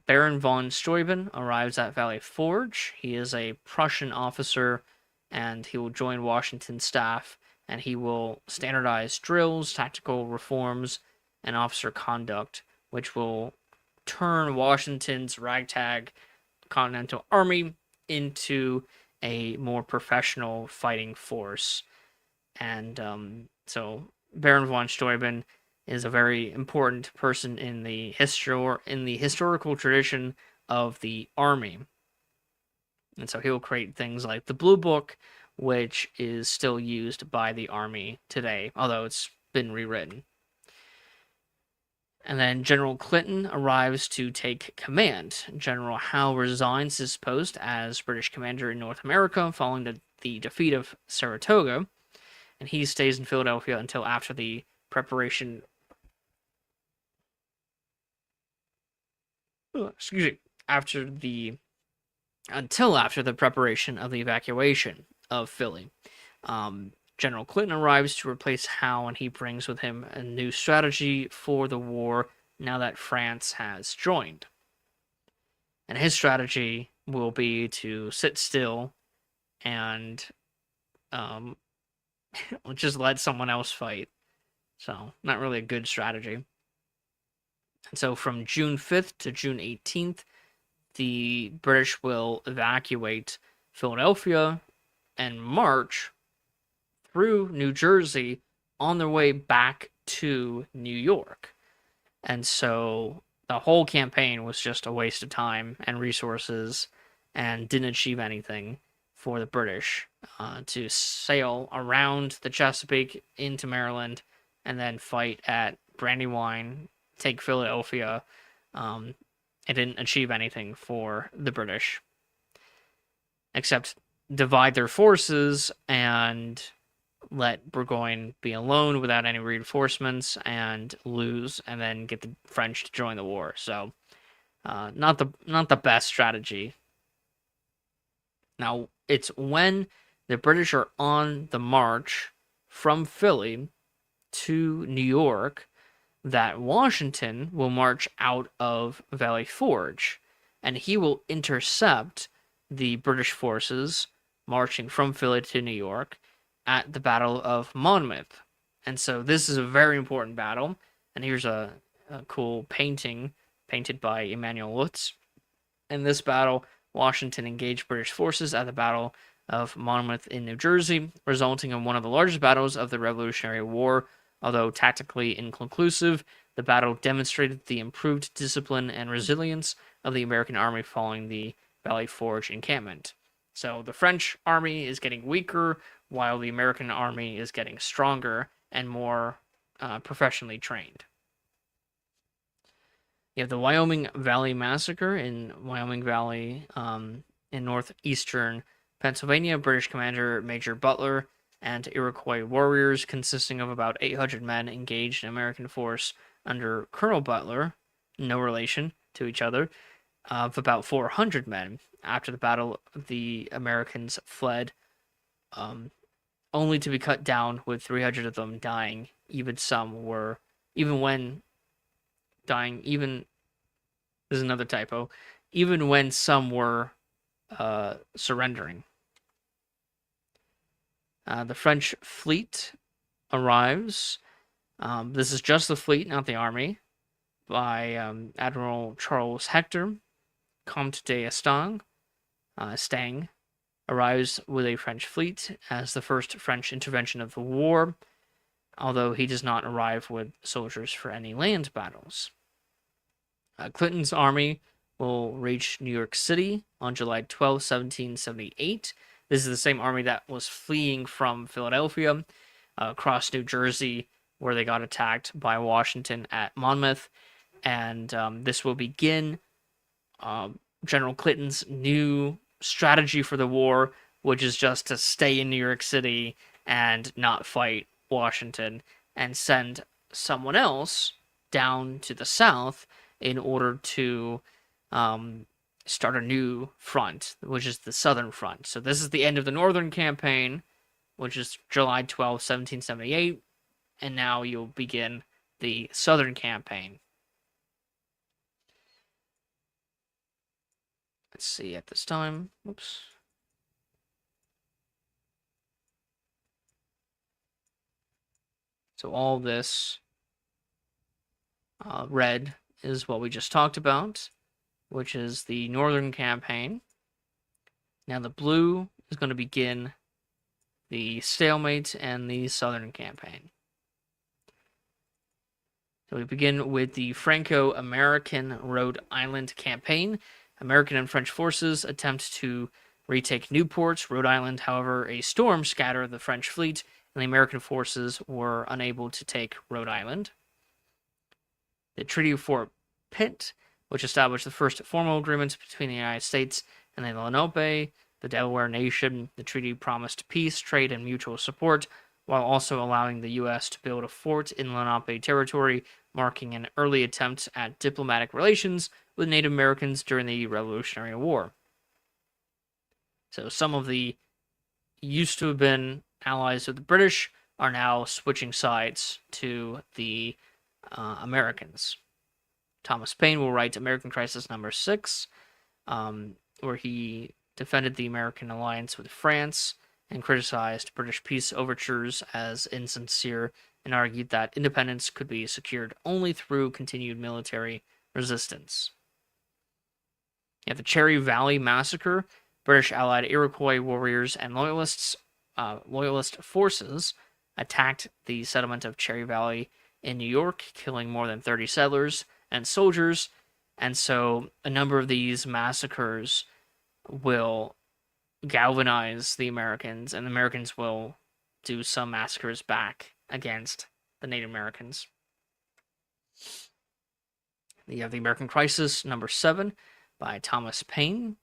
Baron von Steuben arrives at Valley Forge. He is a Prussian officer, and he will join Washington's staff, and he will standardize drills, tactical reforms, and officer conduct, which will turn Washington's ragtag Continental Army into a more professional fighting force. And so Baron von Steuben is a very important person in the historical tradition of the army. And so he'll create things like the Blue Book, which is still used by the army today, although it's been rewritten. And then General Clinton arrives to take command. General Howe resigns his post as British commander in North America following the defeat of Saratoga, and he stays in Philadelphia until after the preparation. Until after the preparation of the evacuation of Philly. General Clinton arrives to replace Howe, and he brings with him a new strategy for the war now that France has joined. And his strategy will be to sit still and just let someone else fight. So, not really a good strategy. And so from June 5th to June 18th, the British will evacuate Philadelphia and march through New Jersey on their way back to New York. And so the whole campaign was just a waste of time and resources and didn't achieve anything for the British to sail around the Chesapeake into Maryland and then fight at Brandywine, take Philadelphia. It didn't achieve anything for the British except divide their forces and let Burgoyne be alone without any reinforcements and lose, and then get the French to join the war. So, not the best strategy. Now, it's when the British are on the march from Philly to New York that Washington will march out of Valley Forge, and he will intercept the British forces marching from Philly to New York at the Battle of Monmouth. And so this is a very important battle. And here's a cool painting painted by Emanuel Lutz. In this battle, Washington engaged British forces at the Battle of Monmouth in New Jersey, resulting in one of the largest battles of the Revolutionary War. Although tactically inconclusive, the battle demonstrated the improved discipline and resilience of the American army following the Valley Forge encampment. So the French army is getting weaker, while the American army is getting stronger and more professionally trained. You have the Wyoming Valley Massacre in Wyoming Valley in northeastern Pennsylvania. British commander Major Butler and Iroquois warriors consisting of about 800 men engaged an American force under Colonel Butler, no relation to each other, of about 400 men. After the battle, the Americans fled, only to be cut down with 300 of them dying. Even when there's another typo, even when some were surrendering. The French fleet arrives. This is just the fleet, not the army, by Admiral Charles Hector. Comte d'Estaing arrives with a French fleet as the first French intervention of the war, although he does not arrive with soldiers for any land battles. Clinton's army will reach New York City on July 12, 1778. This is the same army that was fleeing from Philadelphia across New Jersey, where they got attacked by Washington at Monmouth. And this will begin General Clinton's new strategy for the war, which is just to stay in New York City and not fight Washington, and send someone else down to the south in order to start a new front, which is the Southern Front. So this is the end of the Northern Campaign, which is July 12, 1778, and now you'll begin the Southern Campaign. Let's see at this time. Whoops. So all this red is what we just talked about, which is the Northern Campaign. Now the blue is going to begin the stalemate and the Southern Campaign. So we begin with the Franco-American Rhode Island Campaign. American and French forces attempt to retake Newport, Rhode Island. However, a storm scattered the French fleet, and the American forces were unable to take Rhode Island. The Treaty of Fort Pitt, which established the first formal agreement between the United States and the Lenape, the Delaware Nation. The treaty promised peace, trade, and mutual support, while also allowing the U.S. to build a fort in Lenape territory, marking an early attempt at diplomatic relations with Native Americans during the Revolutionary War. So some of the used to have been allies of the British are now switching sides to the Americans. Thomas Paine will write American Crisis Number 6, where he defended the American alliance with France and criticized British peace overtures as insincere, and argued that independence could be secured only through continued military resistance. You have the Cherry Valley Massacre. British allied Iroquois warriors and loyalist forces attacked the settlement of Cherry Valley in New York, killing more than 30 settlers and soldiers. And so a number of these massacres will galvanize the Americans, and the Americans will do some massacres back against the Native Americans. You have the American Crisis Number 7 by Thomas Paine.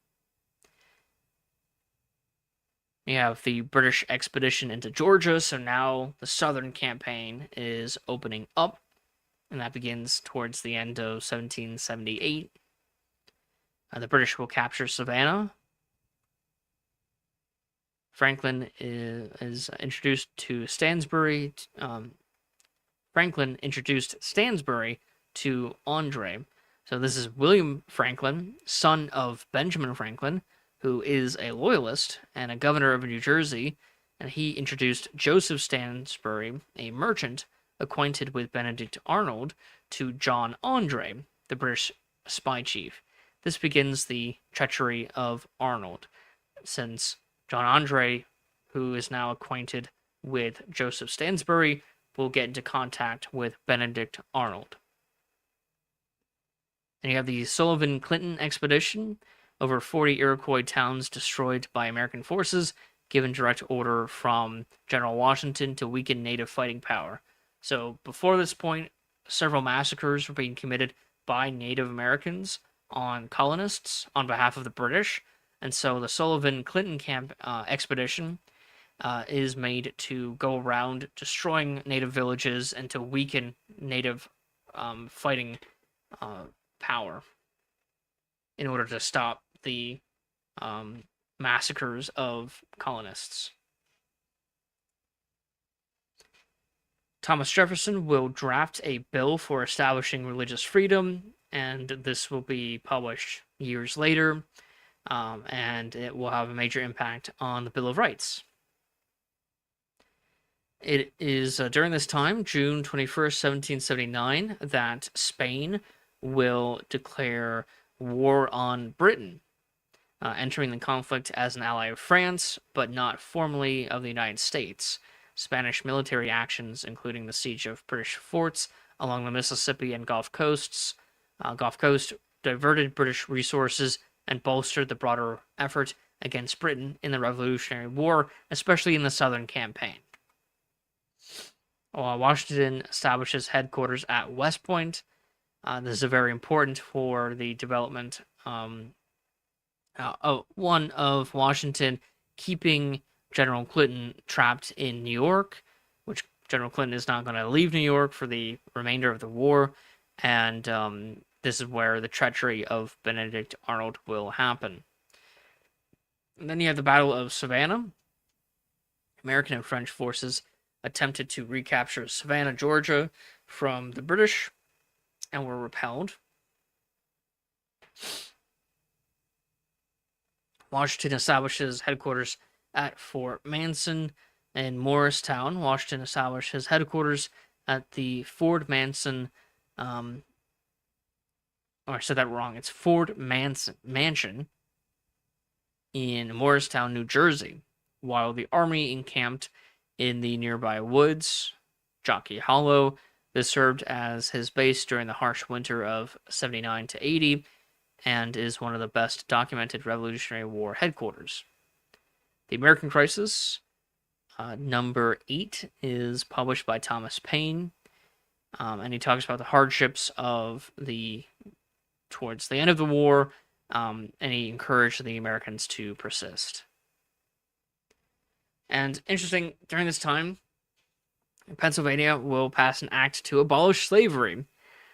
You have the British expedition into Georgia, so now the Southern Campaign is opening up, and that begins towards the end of 1778. The British will capture Savannah. Franklin is introduced to Stansbury. Franklin introduced Stansbury to Andre. So this is William Franklin, son of Benjamin Franklin, who is a loyalist and a governor of New Jersey, and he introduced Joseph Stansbury, a merchant acquainted with Benedict Arnold, to John Andre, the British spy chief. This begins the treachery of Arnold, since John Andre, who is now acquainted with Joseph Stansbury, will get into contact with Benedict Arnold. And you have the Sullivan-Clinton expedition, over 40 Iroquois towns destroyed by American forces, given direct order from General Washington to weaken native fighting power. So before this point, several massacres were being committed by Native Americans on colonists on behalf of the British, and so the Sullivan-Clinton expedition is made to go around destroying native villages and to weaken native fighting power in order to stop the massacres of colonists. Thomas Jefferson will draft a bill for establishing religious freedom, and this will be published years later, and it will have a major impact on the Bill of Rights. It is during this time, June 21st, 1779, that Spain will declare war on Britain, entering the conflict as an ally of France, but not formally of the United States. Spanish military actions, including the siege of British forts along the Mississippi and Gulf Coast, diverted British resources and bolstered the broader effort against Britain in the Revolutionary War, especially in the Southern Campaign. Washington establishes headquarters at West Point. This is very important for the development one of Washington keeping General Clinton trapped in New York, which General Clinton is not going to leave New York for the remainder of the war, and this is where the treachery of Benedict Arnold will happen. And then you have the Battle of Savannah. American and French forces attempted to recapture Savannah, Georgia, from the British, and were repelled. Washington establishes headquarters at Fort Manson in Morristown. Washington established his headquarters at the Ford Manson, I said that wrong. It's Ford Mansion in Morristown, New Jersey, while the army encamped in the nearby woods, Jockey Hollow. This served as his base during the harsh winter of 79 to 80 and is one of the best documented Revolutionary War headquarters. The American Crisis, number 8, is published by Thomas Paine, and he talks about the hardships of towards the end of the war, and he encouraged the Americans to persist. And interesting, during this time, Pennsylvania will pass an act to abolish slavery.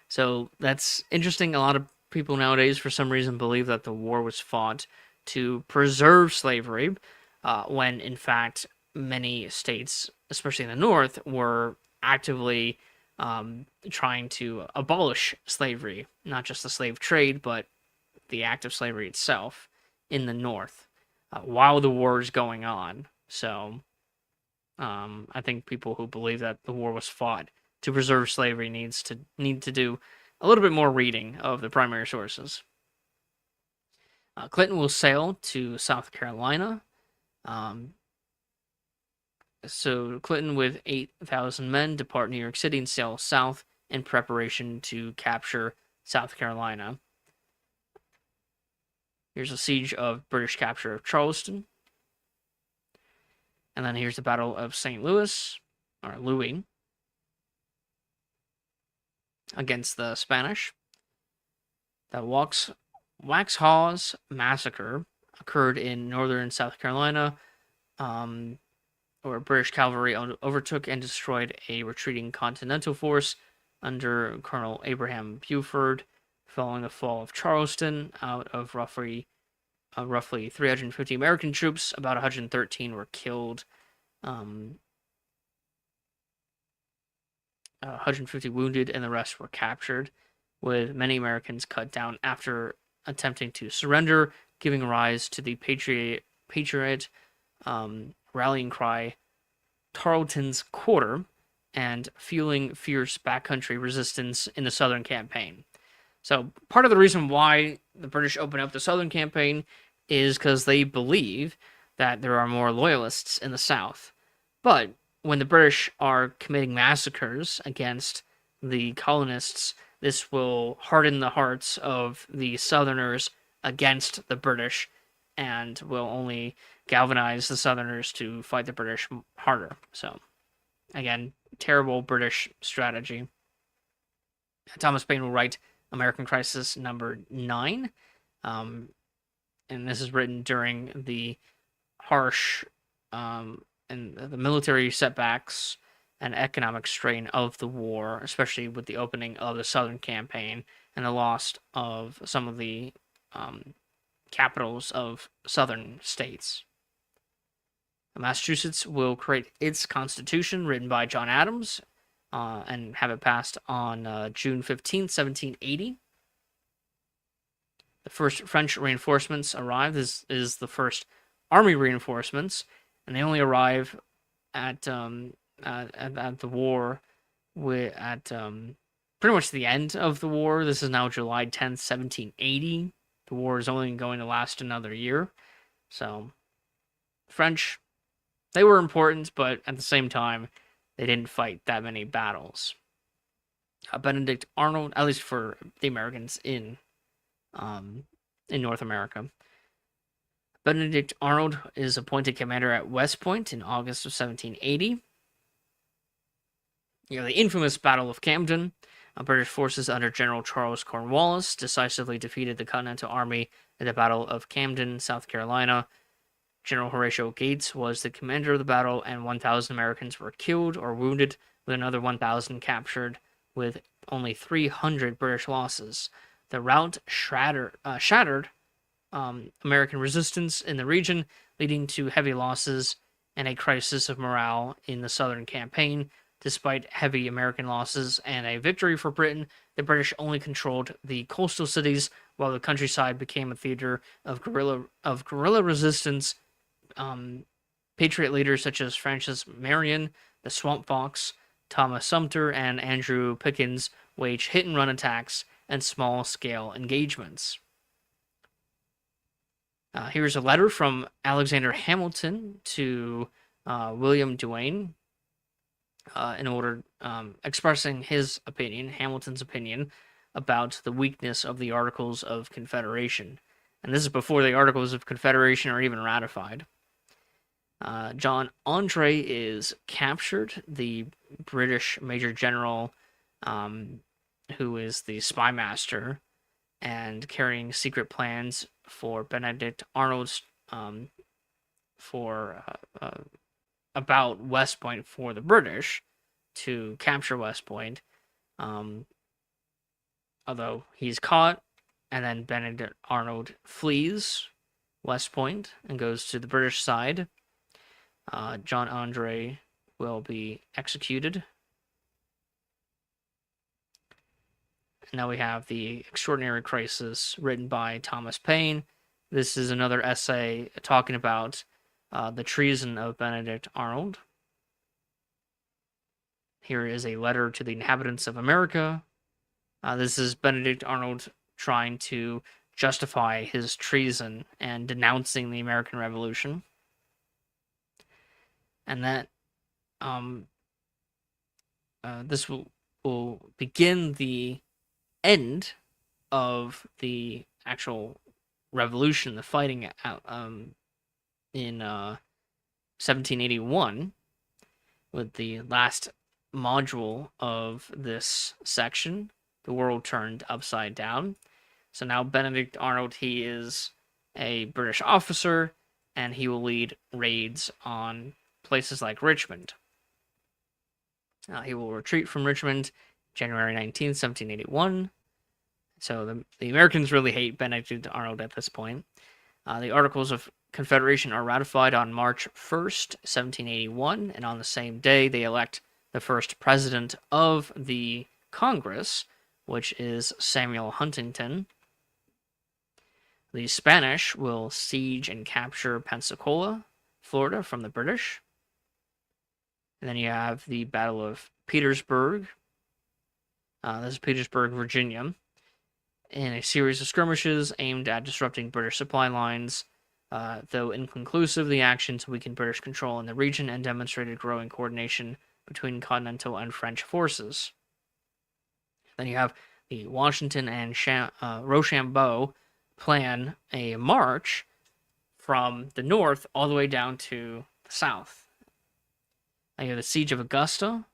So that's interesting. A lot of people nowadays, for some reason, believe that the war was fought to preserve slavery, when in fact many states, especially in the North, were actively trying to abolish slavery, not just the slave trade, but the act of slavery itself in the North, while the war is going on. So I think people who believe that the war was fought to preserve slavery need to do a little bit more reading of the primary sources. Clinton will sail to South Carolina. So Clinton, with 8,000 men, depart New York City and sail south in preparation to capture South Carolina. Here's a siege of British capture of Charleston. And then here's the Battle of St. Louis, or Louis, against the Spanish. The Waxhaws Massacre occurred in northern South Carolina, where British cavalry overtook and destroyed a retreating Continental force under Colonel Abraham Buford, following the fall of Charleston. Out of roughly 350 American troops, about 113 were killed. 150 wounded, and the rest were captured, with many Americans cut down after attempting to surrender, giving rise to the Patriot rallying cry, Tarleton's Quarter, and fueling fierce backcountry resistance in the Southern Campaign. So part of the reason why the British open up the Southern Campaign is because they believe that there are more loyalists in the South. But when the British are committing massacres against the colonists, this will harden the hearts of the Southerners against the British and will only galvanize the Southerners to fight the British harder. So, again, terrible British strategy. Thomas Paine will write American Crisis number 9, and this is written during the harsh and the military setbacks and economic strain of the war, especially with the opening of the Southern Campaign and the loss of some of the capitals of southern states. Massachusetts will create its constitution, written by John Adams, and have it passed on June 15th, 1780. The first French reinforcements arrive. This is the first army reinforcements, and they only arrive at the war at pretty much the end of the war. This is now July 10th, 1780. The war is only going to last another year. So, French, they were important, but at the same time, they didn't fight that many battles. Benedict Arnold, at least for the Americans in North America, Benedict Arnold is appointed commander at West Point in August of 1780. The infamous Battle of Camden. British forces under General Charles Cornwallis decisively defeated the Continental Army at the Battle of Camden, South Carolina. General Horatio Gates was the commander of the battle, and 1,000 Americans were killed or wounded, with another 1,000 captured, with only 300 British losses. The rout shattered American resistance in the region, leading to heavy losses and a crisis of morale in the Southern Campaign. Despite heavy American losses and a victory for Britain, the British only controlled the coastal cities, while the countryside became a theater of guerrilla resistance. Patriot leaders such as Francis Marion, the Swamp Fox, Thomas Sumter, and Andrew Pickens waged hit-and-run attacks and small-scale engagements. Here's a letter from Alexander Hamilton to William Duane, in order expressing his opinion, Hamilton's opinion, about the weakness of the Articles of Confederation. And this is before the Articles of Confederation are even ratified. John Andre is captured, the British Major General, who is the spy master, and carrying secret plans for Benedict Arnold's about West Point for the British to capture West Point. Although he's caught, and then Benedict Arnold flees West Point and goes to the British side. John Andre will be executed. And now we have The Extraordinary Crisis, written by Thomas Paine. This is another essay talking about the treason of Benedict Arnold. Here is a letter to the inhabitants of America. This is Benedict Arnold trying to justify his treason and denouncing the American Revolution. And that this will begin the end of the actual revolution, the fighting in 1781, with the last module of this section, The World Turned Upside Down. So now Benedict Arnold, he is a British officer, and he will lead raids on places like Richmond. He will retreat from Richmond January 19th, 1781. So the Americans really hate Benedict Arnold at this point. The Articles of Confederation are ratified on March 1st, 1781, and on the same day they elect the first president of the Congress, which is Samuel Huntington. The Spanish will siege and capture Pensacola, Florida, from the British. And then you have the Battle of Petersburg. This is Petersburg, Virginia, in a series of skirmishes aimed at disrupting British supply lines. Though inconclusive, the actions weakened British control in the region and demonstrated growing coordination between Continental and French forces. Then you have the Washington and Rochambeau plan a march from the north all the way down to the south. You have the Siege of Augusta.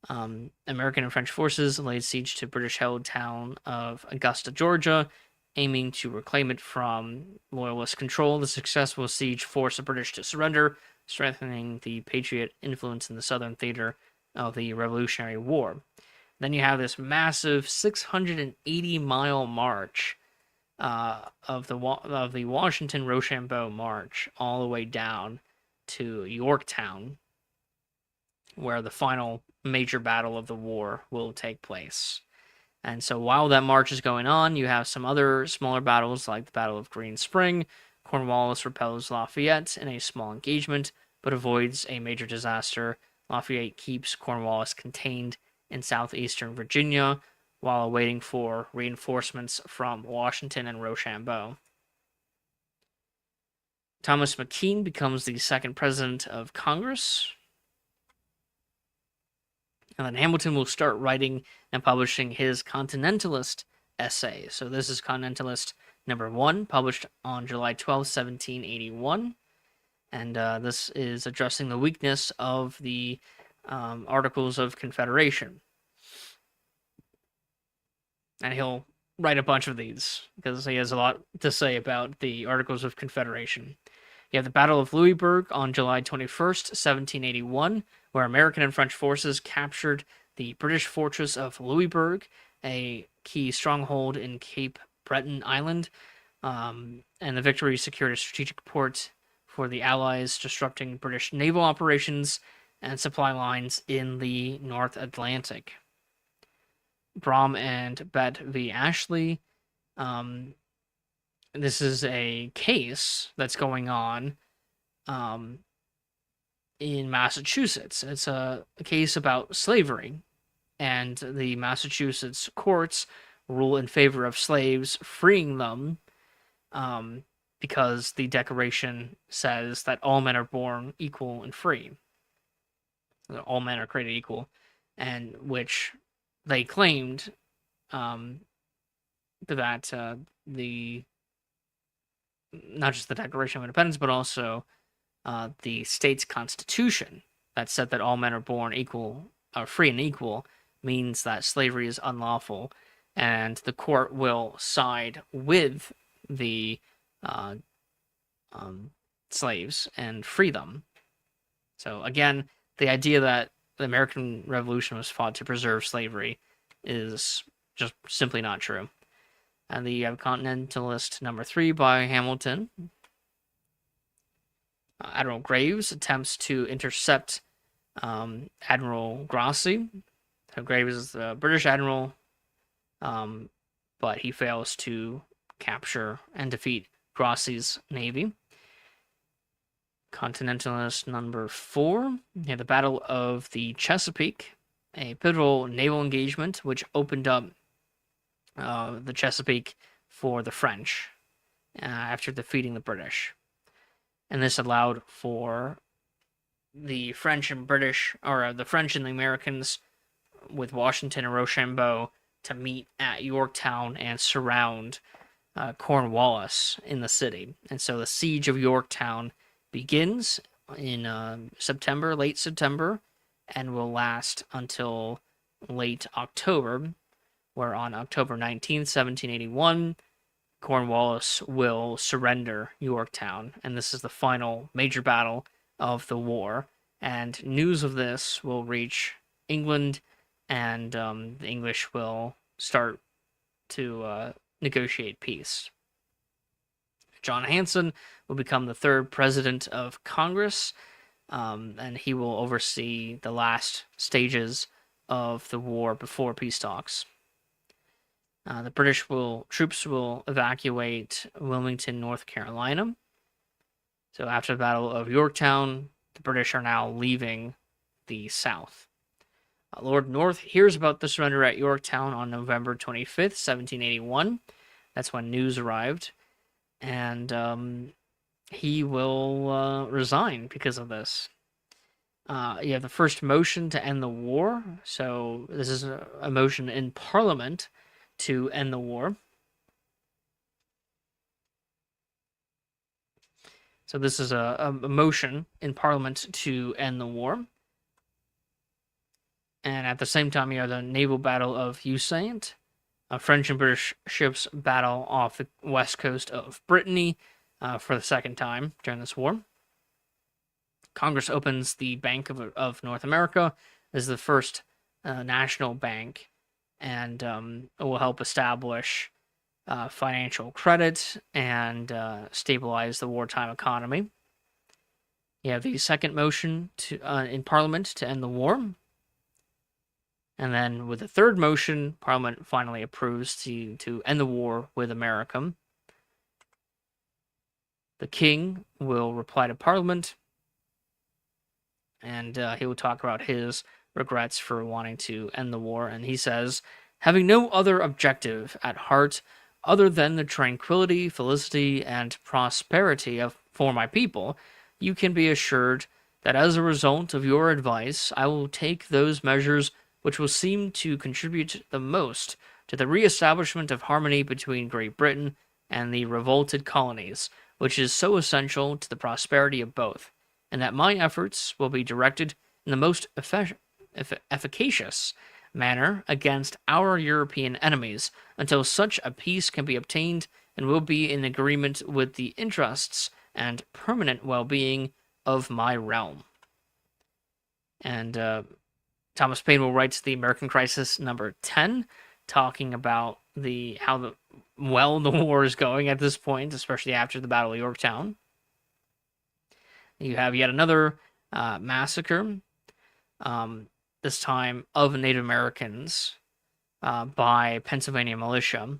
American and French forces laid siege to British-held town of Augusta, Georgia, aiming to reclaim it from Loyalist control. The successful siege forced the British to surrender, strengthening the Patriot influence in the southern theater of the Revolutionary War. Then you have this massive 680-mile march of the Washington-Rochambeau March all the way down to Yorktown, where the final major battle of the war will take place. And so while that march is going on, you have some other smaller battles like the Battle of Green Spring. Cornwallis repels Lafayette in a small engagement, but avoids a major disaster. Lafayette keeps Cornwallis contained in southeastern Virginia while awaiting for reinforcements from Washington and Rochambeau. Thomas McKean becomes the second president of Congress. And then Hamilton will start writing and publishing his Continentalist essay. So this is Continentalist number 1, published on July 12, 1781. And this is addressing the weakness of the Articles of Confederation. And he'll write a bunch of these because he has a lot to say about the Articles of Confederation. You have the Battle of Louisburg on July 21st, 1781, where American and French forces captured the British fortress of Louisburg, a key stronghold in Cape Breton Island, and the victory secured a strategic port for the Allies, disrupting British naval operations and supply lines in the North Atlantic. Brom and Bet v. Ashley. This is a case that's going on in Massachusetts. It's a case about slavery, and the Massachusetts courts rule in favor of slaves, freeing them, because the Declaration says that all men are born equal and free. All men are created equal, and which they claimed that the not just the Declaration of Independence, but also the state's constitution that said that all men are born equal, free and equal, means that slavery is unlawful, and the court will side with the slaves and free them. So again, the idea that the American Revolution was fought to preserve slavery is just simply not true. And the Continentalist number 3 by Hamilton. Admiral Graves attempts to intercept Admiral Grossi. So Graves is the British admiral, but he fails to capture and defeat Grossi's navy. Continentalist number 4. Yeah, the Battle of the Chesapeake, a pivotal naval engagement which opened up the Chesapeake for the French after defeating the British. And this allowed for the French and British, or the French and the Americans with Washington and Rochambeau to meet at Yorktown and surround Cornwallis in the city. And so the siege of Yorktown begins in late September, and will last until late October, where on October 19th, 1781, Cornwallis will surrender Yorktown, and this is the final major battle of the war. And news of this will reach England, and the English will start to negotiate peace. John Hanson will become the third president of Congress, and he will oversee the last stages of the war before peace talks. The troops will evacuate Wilmington, North Carolina. So after the Battle of Yorktown, the British are now leaving the South. Lord North hears about the surrender at Yorktown on November 25th, 1781. That's when news arrived. And he will resign because of this. You have the first motion to end the war. So this is a motion in Parliament to end the war. So this is a motion in Parliament to end the war. And at the same time, you have the naval battle of Usaint, a French and British ships battle off the west coast of Brittany for the second time during this war. Congress opens the Bank of North America. This is the first national bank, and it will help establish financial credit and stabilize the wartime economy. You have the second motion in Parliament to end the war. And then with the third motion, Parliament finally approves to end the war with America. The King will reply to Parliament, and he will talk about his regrets for wanting to end the war. And he says, having no other objective at heart other than the tranquility, felicity, and prosperity for my people, you can be assured that as a result of your advice, I will take those measures which will seem to contribute the most to the reestablishment of harmony between Great Britain and the revolted colonies, which is so essential to the prosperity of both, and that my efforts will be directed in the most efficacious manner against our European enemies until such a peace can be obtained and will be in agreement with the interests and permanent well-being of my realm. And Thomas Paine will write the American Crisis number 10, talking about how well the war is going at this point, especially after the Battle of Yorktown. You have yet another massacre, this time of Native Americans by Pennsylvania militia.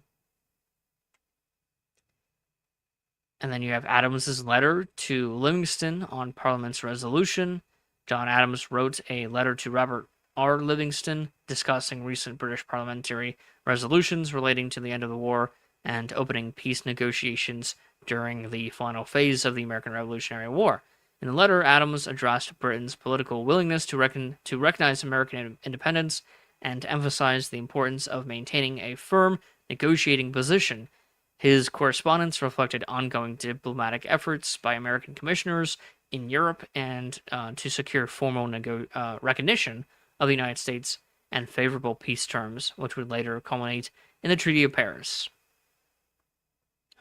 And then you have Adams's letter to Livingston on Parliament's resolution. John Adams wrote a letter to Robert R. Livingston discussing recent British parliamentary resolutions relating to the end of the war and opening peace negotiations during the final phase of the American Revolutionary War. In the letter, Adams addressed Britain's political willingness to recognize American independence and emphasized the importance of maintaining a firm negotiating position. His correspondence reflected ongoing diplomatic efforts by American commissioners in Europe and to secure formal recognition of the United States and favorable peace terms, which would later culminate in the Treaty of Paris.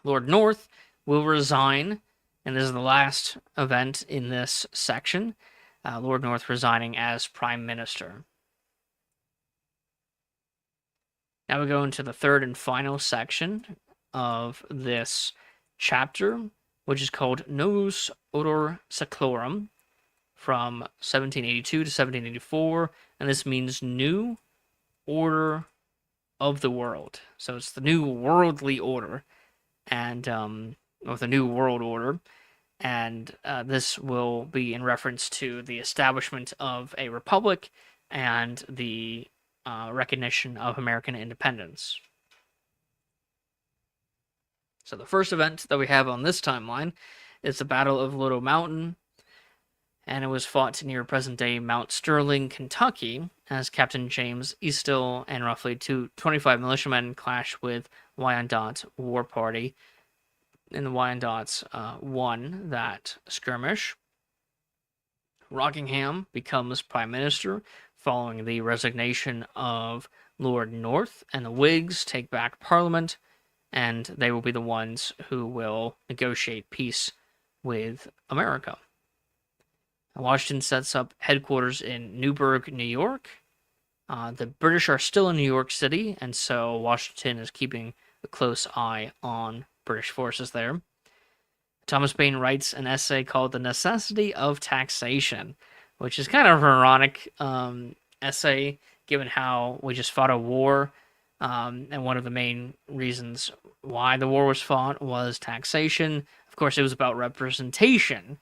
Lord North will resign, and this is the last event in this section. Lord North resigning as Prime Minister. Now we go into the third and final section of this chapter, which is called Novus Order Seclorum, from 1782 to 1784, and this means New Order of the World. So it's the New Worldly Order, and or the New World Order, and this will be in reference to the establishment of a republic and the recognition of American independence. So the first event that we have on this timeline is the Battle of Lodo Mountain, and it was fought near present-day Mount Sterling, Kentucky, as Captain James Eastill and roughly 25 militiamen clashed with Wyandotte War Party, and the Wyandottes won that skirmish. Rockingham becomes Prime Minister following the resignation of Lord North, and the Whigs take back Parliament, and they will be the ones who will negotiate peace with America. Washington sets up headquarters in Newburgh, New York. The British are still in New York City, and so Washington is keeping a close eye on British forces there. Thomas Paine writes an essay called The Necessity of Taxation, which is kind of an ironic essay, given how we just fought a war And one of the main reasons why the war was fought was taxation. Of course, it was about representation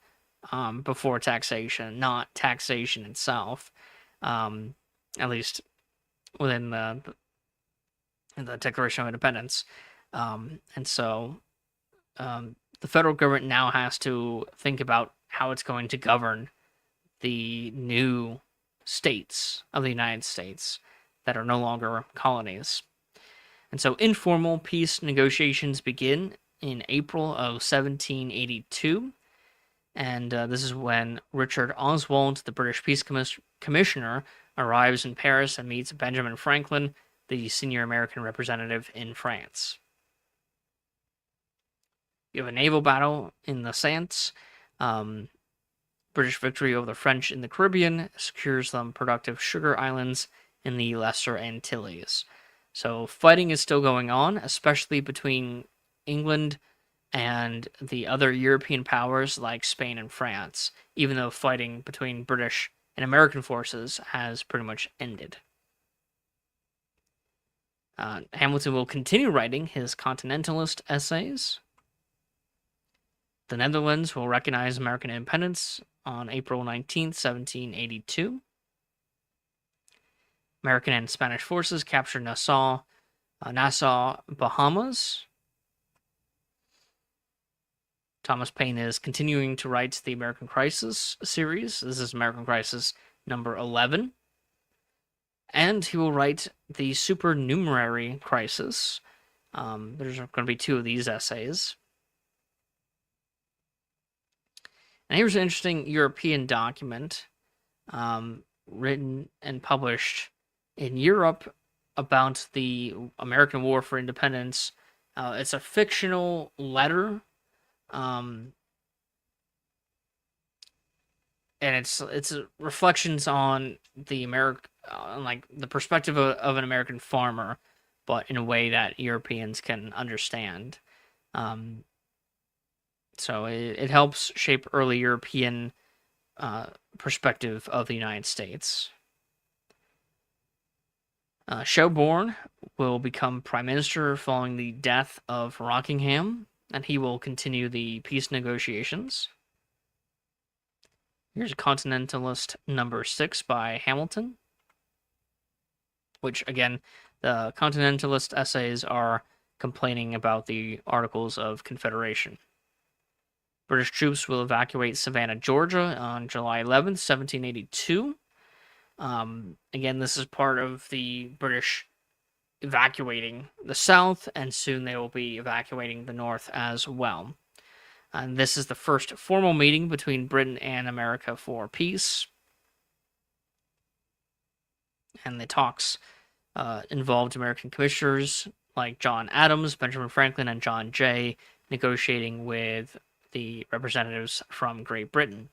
before taxation, not taxation itself. At least within the Declaration of Independence. And so the federal government now has to think about how it's going to govern the new states of the United States that are no longer colonies. And so informal peace negotiations begin in April of 1782. And this is when Richard Oswald, the British Peace Commissioner, arrives in Paris and meets Benjamin Franklin, the senior American representative in France. You have a naval battle in the Sands. British victory over the French in the Caribbean secures them productive sugar islands in the Lesser Antilles. So fighting is still going on, especially between England and the other European powers like Spain and France, even though fighting between British and American forces has pretty much ended. Hamilton will continue writing his Continentalist essays. The Netherlands will recognize American independence on April 19th, 1782. American and Spanish forces capture Nassau, Bahamas. Thomas Paine is continuing to write the American Crisis series. This is American Crisis number 11. And he will write the Supernumerary Crisis. There's going to be 2 of these essays. And here's an interesting European document written and published in Europe about the American War for Independence. It's a fictional letter, and it's reflections on the like the perspective of an American farmer, but in a way that Europeans can understand. So it helps shape early European perspective of the United States. Shelburne will become prime minister following the death of Rockingham, and he will continue the peace negotiations. Here's a Continentalist number 6 by Hamilton, which, again, the Continentalist essays are complaining about the Articles of Confederation. British troops will evacuate Savannah, Georgia on July 11th, 1782. Again, this is part of the British evacuating the South, and soon they will be evacuating the North as well. And this is the first formal meeting between Britain and America for peace. And the talks involved American commissioners like John Adams, Benjamin Franklin, and John Jay negotiating with the representatives from Great Britain.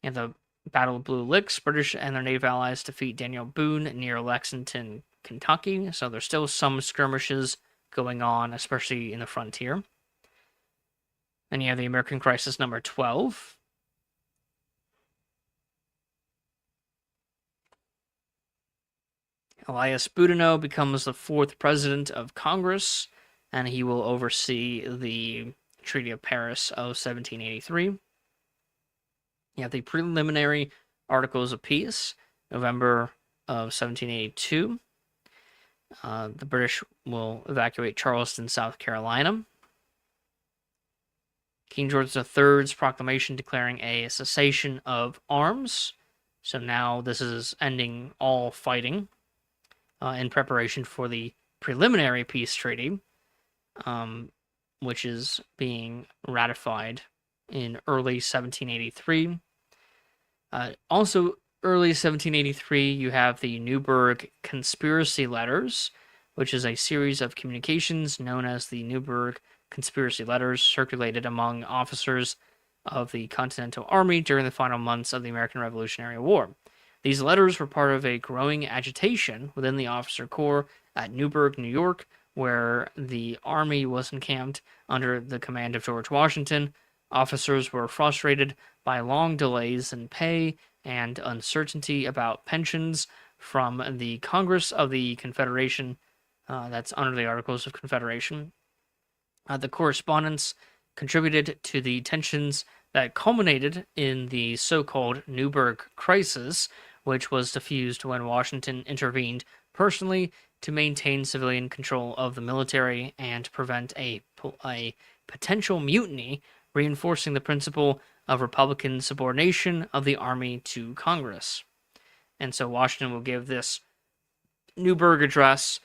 In the Battle of Blue Licks, British and their native allies defeat Daniel Boone near Lexington, Kentucky. So there's still some skirmishes going on, especially in the frontier. And you have the American Crisis number 12. Elias Boudinot becomes the 4th president of Congress, and he will oversee the Treaty of Paris of 1783. You have the preliminary Articles of Peace, November of 1782. The British will evacuate Charleston, South Carolina. King George III's proclamation declaring a cessation of arms. So now this is ending all fighting in preparation for the preliminary peace treaty, which is being ratified in early 1783. Also, early 1783, you have the Newburgh Conspiracy Letters, which is a series of communications known as the Newburgh Conspiracy Letters, circulated among officers of the Continental Army during the final months of the American Revolutionary War. These letters were part of a growing agitation within the officer corps at Newburgh, New York, where the army was encamped under the command of George Washington. Officers were frustrated by long delays in pay and uncertainty about pensions from the Congress of the Confederation, that's under the Articles of Confederation. The correspondence contributed to the tensions that culminated in the so-called Newburgh Crisis, which was diffused when Washington intervened personally to maintain civilian control of the military and prevent a potential mutiny, reinforcing the principle of Republican subordination of the Army to Congress. And so Washington will give this Newburgh Address,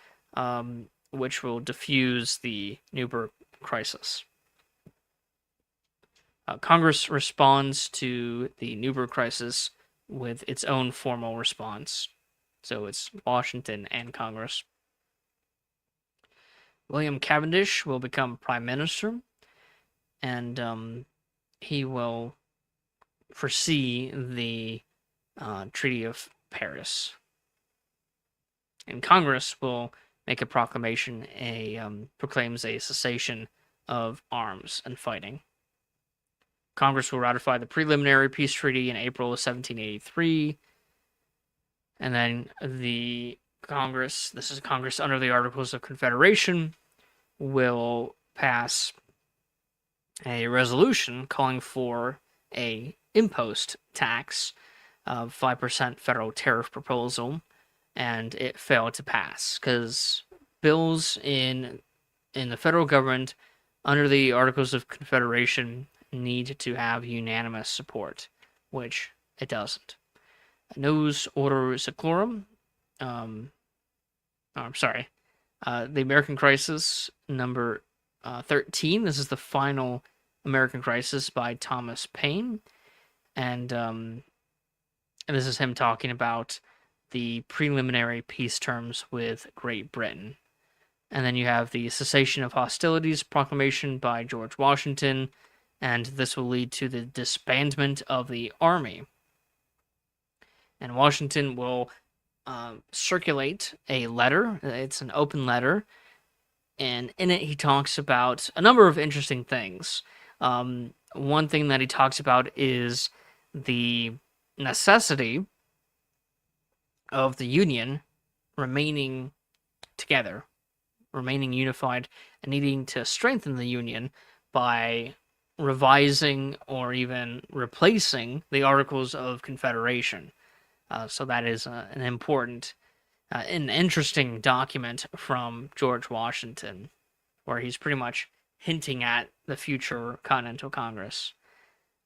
which will diffuse the Newburgh Crisis. Congress responds to the Newburgh Crisis with its own formal response. So it's Washington and Congress. William Cavendish will become Prime Minister, and he will foresee the Treaty of Paris. And Congress will make a proclamation, proclaims a cessation of arms and fighting. Congress will ratify the preliminary peace treaty in April of 1783. And then the Congress, this is Congress under the Articles of Confederation, will pass a resolution calling for a impost tax of 5% federal tariff proposal, and it failed to pass because bills in the federal government under the Articles of Confederation need to have unanimous support, which it doesn't. Nos ordo seclorum. The American Crisis, number 13. This is the final American Crisis by Thomas Paine, and this is him talking about the preliminary peace terms with Great Britain. And then you have the Cessation of Hostilities Proclamation by George Washington, and this will lead to the disbandment of the Army. And Washington will circulate a letter. It's an open letter, and in it he talks about a number of interesting things. One thing that he talks about is the necessity of the Union remaining together, remaining unified, and needing to strengthen the Union by revising or even replacing the Articles of Confederation. So that is an important, an interesting document from George Washington, where he's pretty much hinting at the future Continental Congress.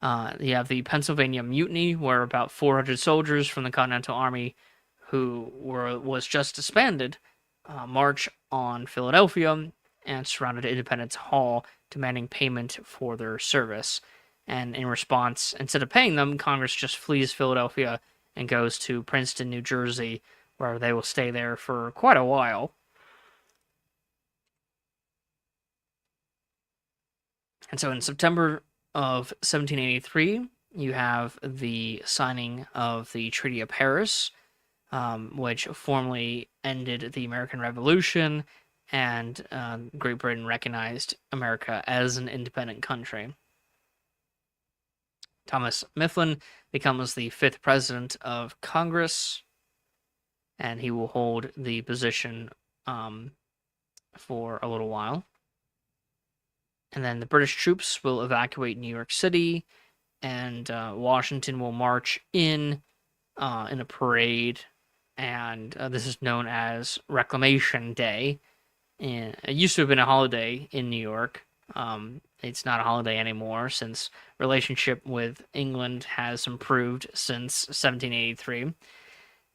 You have the Pennsylvania Mutiny, where about 400 soldiers from the Continental Army, who was just disbanded, march on Philadelphia and surrounded Independence Hall, demanding payment for their service. And in response, instead of paying them, Congress just flees Philadelphia and goes to Princeton, New Jersey, where they will stay there for quite a while. And so in September of 1783, you have the signing of the Treaty of Paris, which formally ended the American Revolution, and Great Britain recognized America as an independent country. Thomas Mifflin becomes the 5th president of Congress, and he will hold the position for a little while. And then the British troops will evacuate New York City, and Washington will march in a parade, and this is known as Reclamation Day. And it used to have been a holiday in New York. It's not a holiday anymore since relationship with England has improved since 1783.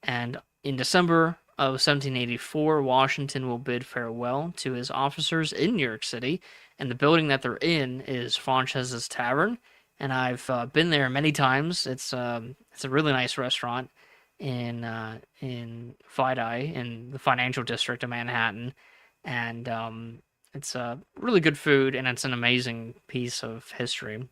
And in December of 1784, Washington will bid farewell to his officers in New York City, and the building that they're in is Francese's Tavern, and I've been there many times. It's a really nice restaurant in Fidei, in the financial district of Manhattan, and it's really good food, and it's an amazing piece of history.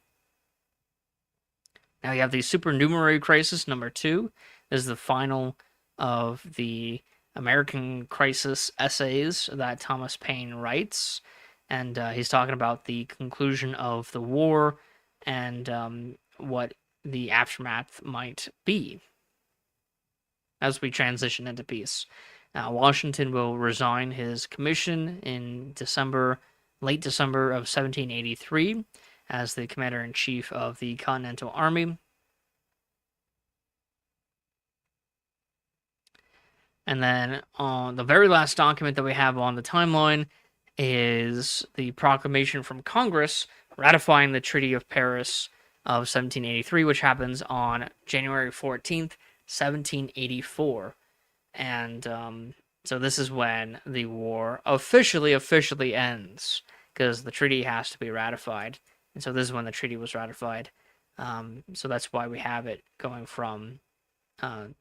Now you have the Supernumerary Crisis number 2. This is the final of the American Crisis essays that Thomas Paine writes, and he's talking about the conclusion of the war and what the aftermath might be. as we transition into peace. Washington will resign his commission in late December of 1783, as the commander-in-chief of the Continental Army. And then the very last document that we have on the timeline is the proclamation from Congress ratifying the Treaty of Paris of 1783, which happens on January 14th, 1784. And so this is when the war officially ends, because the treaty has to be ratified. And so this is when the treaty was ratified. So that's why we have it going from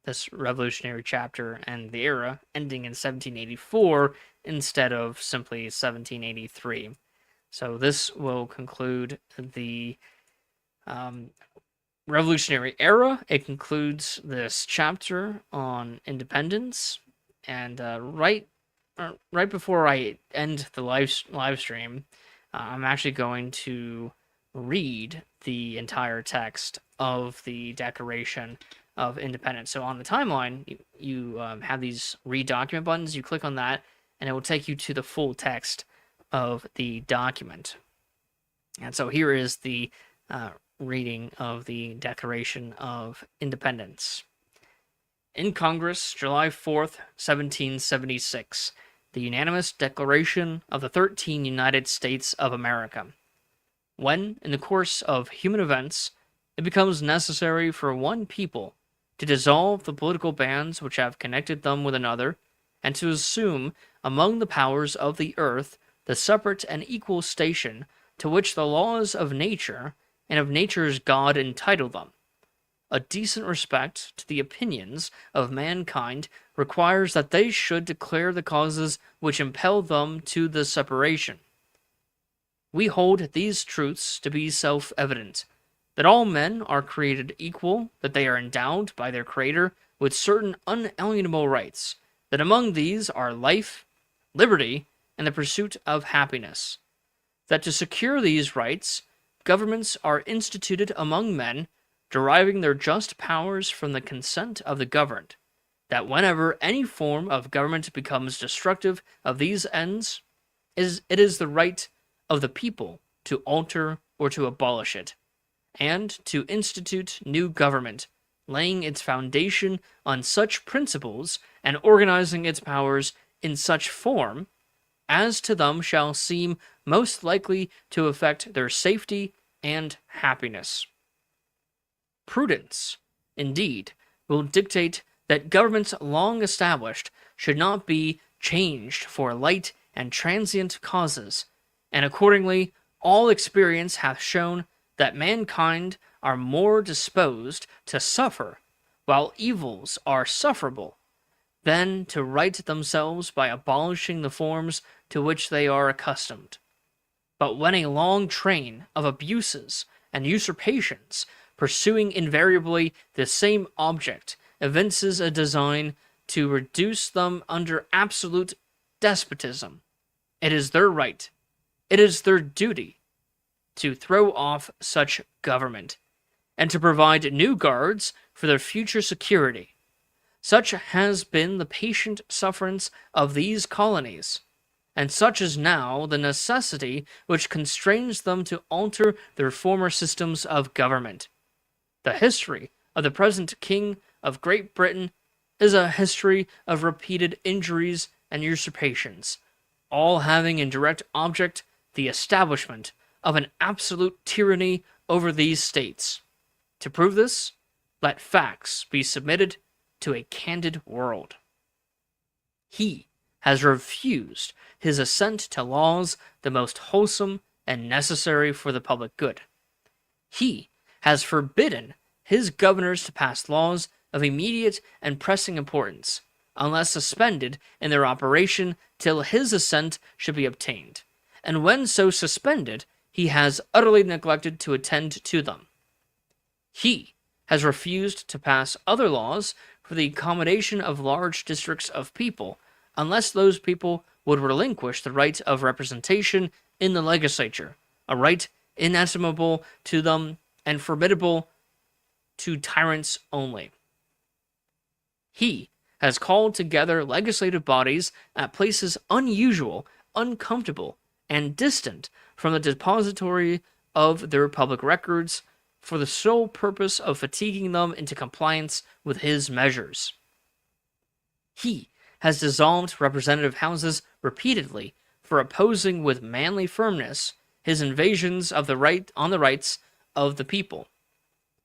this revolutionary chapter and the era ending in 1784 instead of simply 1783. So this will conclude the revolutionary era. It concludes this chapter on independence, and right before I end the live stream, I'm actually going to read the entire text of the Declaration of Independence. So on the timeline, you have these read document buttons. You click on that, and it will take you to the full text of the document. And so here is the reading of the Declaration of Independence. In Congress, July 4th, 1776, the unanimous Declaration of the 13 United States of America. When, in the course of human events, it becomes necessary for one people to dissolve the political bands which have connected them with another, and to assume among the powers of the earth the separate and equal station to which the laws of nature and of nature's God entitle them. A decent respect to the opinions of mankind requires that they should declare the causes which impel them to the separation. We hold these truths to be self-evident, that all men are created equal, that they are endowed by their Creator with certain unalienable rights, that among these are life, liberty, and the pursuit of happiness, that to secure these rights, governments are instituted among men, deriving their just powers from the consent of the governed, that whenever any form of government becomes destructive of these ends, it is the right of the people to alter or to abolish it, and to institute new government, laying its foundation on such principles and organizing its powers in such form as to them shall seem most likely to affect their safety and happiness. Prudence, indeed, will dictate that governments long established should not be changed for light and transient causes, and accordingly all experience hath shown that mankind are more disposed to suffer, while evils are sufferable, than to right themselves by abolishing the forms to which they are accustomed. But when a long train of abuses and usurpations, pursuing invariably the same object, evinces a design to reduce them under absolute despotism, it is their right, it is their duty, to throw off such government, and to provide new guards for their future security. Such has been the patient sufferance of these colonies, and such is now the necessity which constrains them to alter their former systems of government. The history of the present King of Great Britain is a history of repeated injuries and usurpations, all having in direct object the establishment of an absolute tyranny over these states. To prove this, let facts be submitted to a candid world. He has refused his assent to laws the most wholesome and necessary for the public good. He has forbidden his governors to pass laws of immediate and pressing importance, unless suspended in their operation till his assent should be obtained, and when so suspended, he has utterly neglected to attend to them. He has refused to pass other laws for the accommodation of large districts of people, unless those people would relinquish the right of representation in the legislature, a right inestimable to them and formidable to tyrants only. He has called together legislative bodies at places unusual, uncomfortable, and distant from the depository of their public records for the sole purpose of fatiguing them into compliance with his measures. He has dissolved representative houses repeatedly for opposing with manly firmness his invasions of the rights of the people.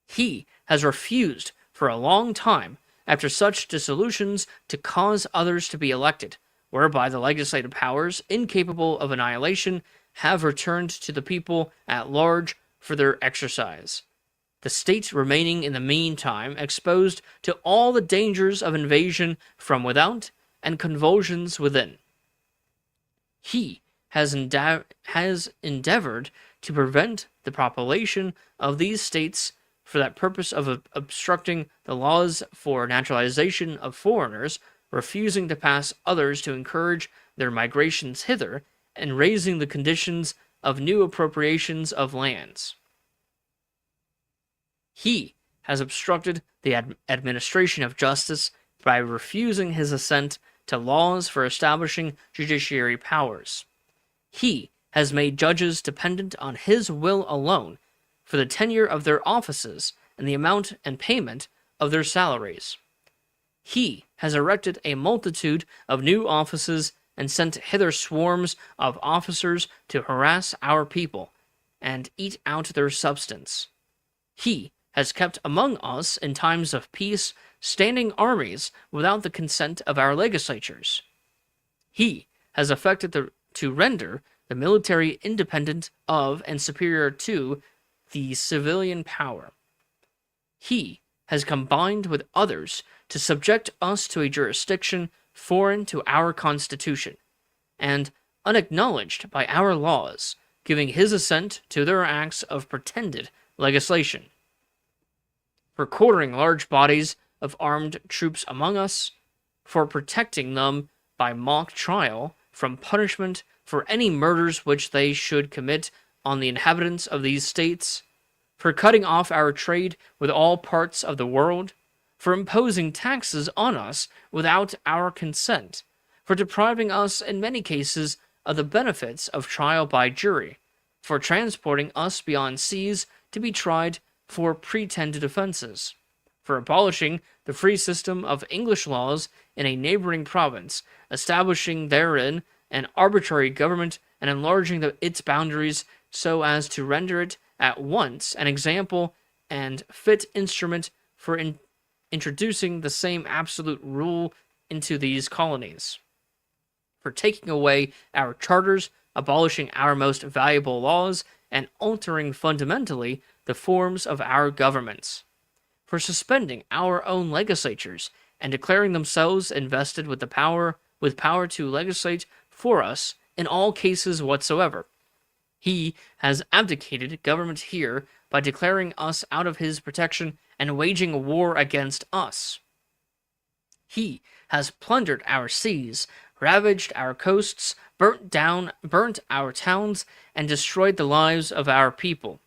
He has refused for a long time after such dissolutions to cause others to be elected, whereby the legislative powers, incapable of annihilation, have returned to the people at large for their exercise, the state remaining in the meantime exposed to all the dangers of invasion from without and convulsions within. He has endeavored to prevent the population of these states for that purpose of obstructing the laws for naturalization of foreigners, refusing to pass others to encourage their migrations hither, and raising the conditions of new appropriations of lands. He has obstructed the administration of justice by refusing his assent to laws for establishing judiciary powers. He has made judges dependent on his will alone for the tenure of their offices and the amount and payment of their salaries. He has erected a multitude of new offices and sent hither swarms of officers to harass our people and eat out their substance. He has kept among us in times of peace standing armies without the consent of our legislatures. He has affected to render the military independent of and superior to the civilian power. He has combined with others to subject us to a jurisdiction foreign to our Constitution, and unacknowledged by our laws, giving his assent to their acts of pretended legislation. For quartering large bodies of armed troops among us, for protecting them by mock trial from punishment for any murders which they should commit on the inhabitants of these states, for cutting off our trade with all parts of the world, for imposing taxes on us without our consent, for depriving us in many cases of the benefits of trial by jury, for transporting us beyond seas to be tried for pretended offenses, for abolishing the free system of English laws in a neighboring province, establishing therein an arbitrary government and enlarging its boundaries so as to render it at once an example and fit instrument for introducing the same absolute rule into these colonies, for taking away our charters, abolishing our most valuable laws, and altering fundamentally the forms of our governments, for suspending our own legislatures and declaring themselves invested with power to legislate for us in all cases whatsoever. He has abdicated government here by declaring us out of his protection and waging a war against us. He has plundered our seas, ravaged our coasts, burnt our towns, and destroyed the lives of our people.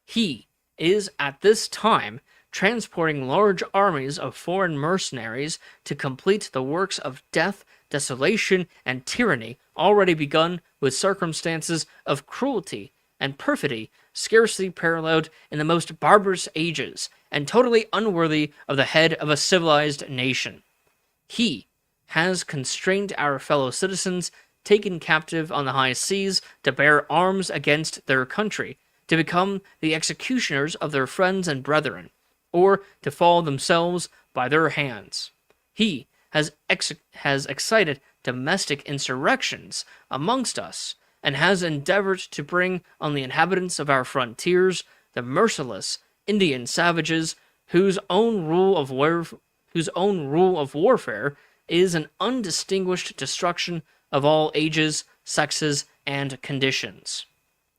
He is at this time transporting large armies of foreign mercenaries to complete the works of death, desolation, and tyranny already begun with circumstances of cruelty and perfidy scarcely paralleled in the most barbarous ages, and totally unworthy of the head of a civilized nation. He has constrained our fellow citizens, taken captive on the high seas, to bear arms against their country, to become the executioners of their friends and brethren, or to fall themselves by their hands. He has excited domestic insurrections amongst us, and has endeavored to bring on the inhabitants of our frontiers the merciless Indian savages whose own rule of warfare is an undistinguished destruction of all ages, sexes, and conditions.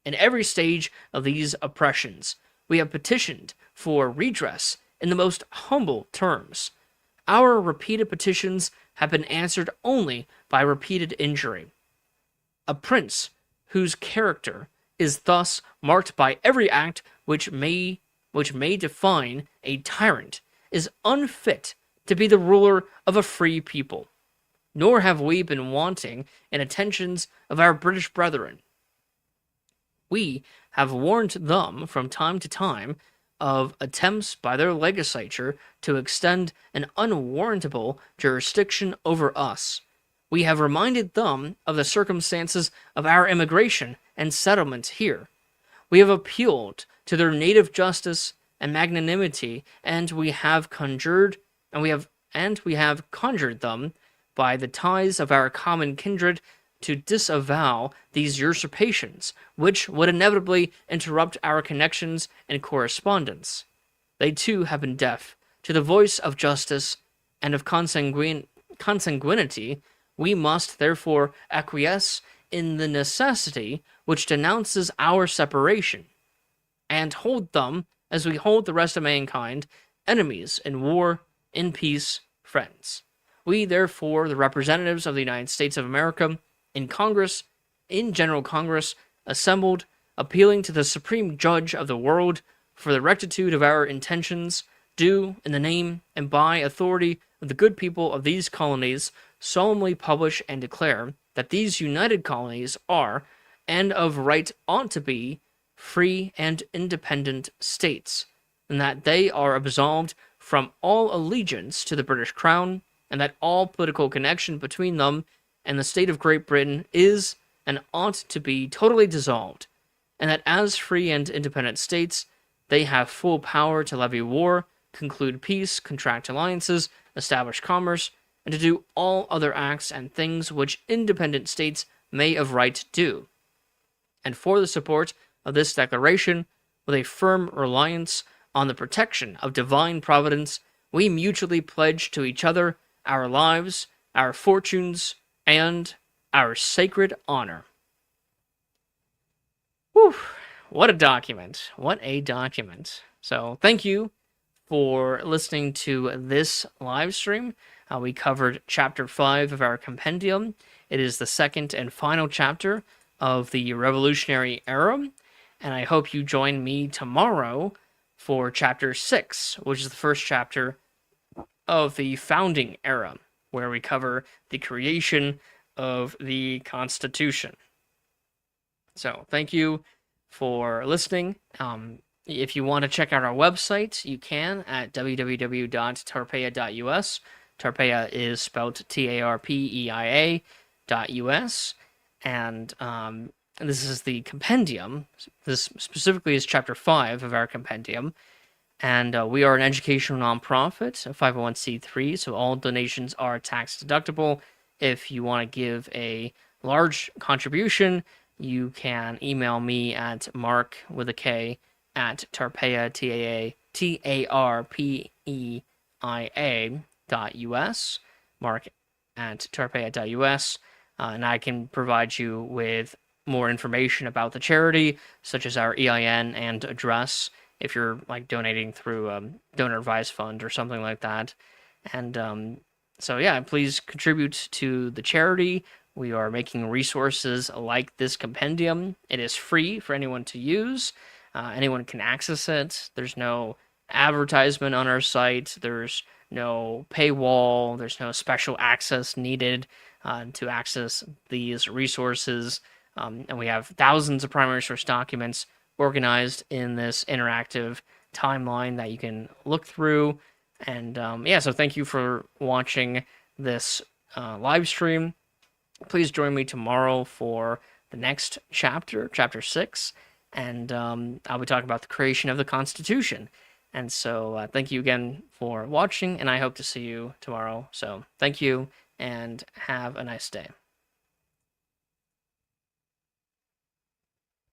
In every stage of these oppressions, we have petitioned for redress in the most humble terms. Our repeated petitions have been answered only by repeated injury. A prince whose character is thus marked by every act which may define a tyrant is unfit to be the ruler of a free people. Nor have we been wanting in attentions of our British brethren. We have warned them from time to time of attempts by their legislature to extend an unwarrantable jurisdiction over us. We have reminded them of the circumstances of our immigration and settlement here. We have appealed to their native justice and magnanimity, and we have conjured them by the ties of our common kindred to disavow these usurpations, which would inevitably interrupt our connections and correspondence. They too have been deaf to the voice of justice and of consanguinity. We must therefore acquiesce in the necessity which denounces our separation, and hold them, as we hold the rest of mankind, enemies in war, in peace, friends. We, therefore, the representatives of the United States of America, in Congress, in General Congress, assembled, appealing to the Supreme Judge of the world for the rectitude of our intentions, do, in the name and by authority of the good people of these colonies, solemnly publish and declare that these united colonies are, and of right ought to be, free and independent states, and that they are absolved from all allegiance to the British Crown, and that all political connection between them and the state of Great Britain is and ought to be totally dissolved, and that as free and independent states, they have full power to levy war, conclude peace, contract alliances, establish commerce, and to do all other acts and things which independent states may of right do. And for the support of this declaration, with a firm reliance on the protection of divine providence, we mutually pledge to each other our lives, our fortunes, and our sacred honor. Whew, what a document. What a document. So thank you for listening to this live stream. We covered chapter 5 of our compendium. It is the second and final chapter of the Revolutionary Era, and I hope you join me tomorrow for chapter 6, which is the first chapter of the Founding Era, where we cover the creation of the Constitution. So, thank you for listening. If you want to check out our website, you can at www.tarpeia.us. Tarpeia is spelled Tarpeia.us, and this is the compendium. This specifically is chapter 5 of our compendium, and we are an educational nonprofit, a 501c3, so all donations are tax deductible. If you want to give a large contribution, you can email me at mark with a K at Tarpeia, Tarpeia.us, mark at Tarpeia.us, and I can provide you with more information about the charity, such as our EIN and address, if you're like donating through a donor advised fund or something like that. And so yeah, please contribute to the charity. We are making resources like this compendium. It is free for anyone to use. Anyone can access it. There's no advertisement on our site. There's no paywall. There's no special access needed to access these resources. And we have thousands of primary source documents organized in this interactive timeline that you can look through. And yeah, so thank you for watching this live stream. Please join me tomorrow for the next chapter, chapter 6, and I'll be talking about the creation of the Constitution. And so thank you again for watching, and I hope to see you tomorrow. So thank you, and have a nice day.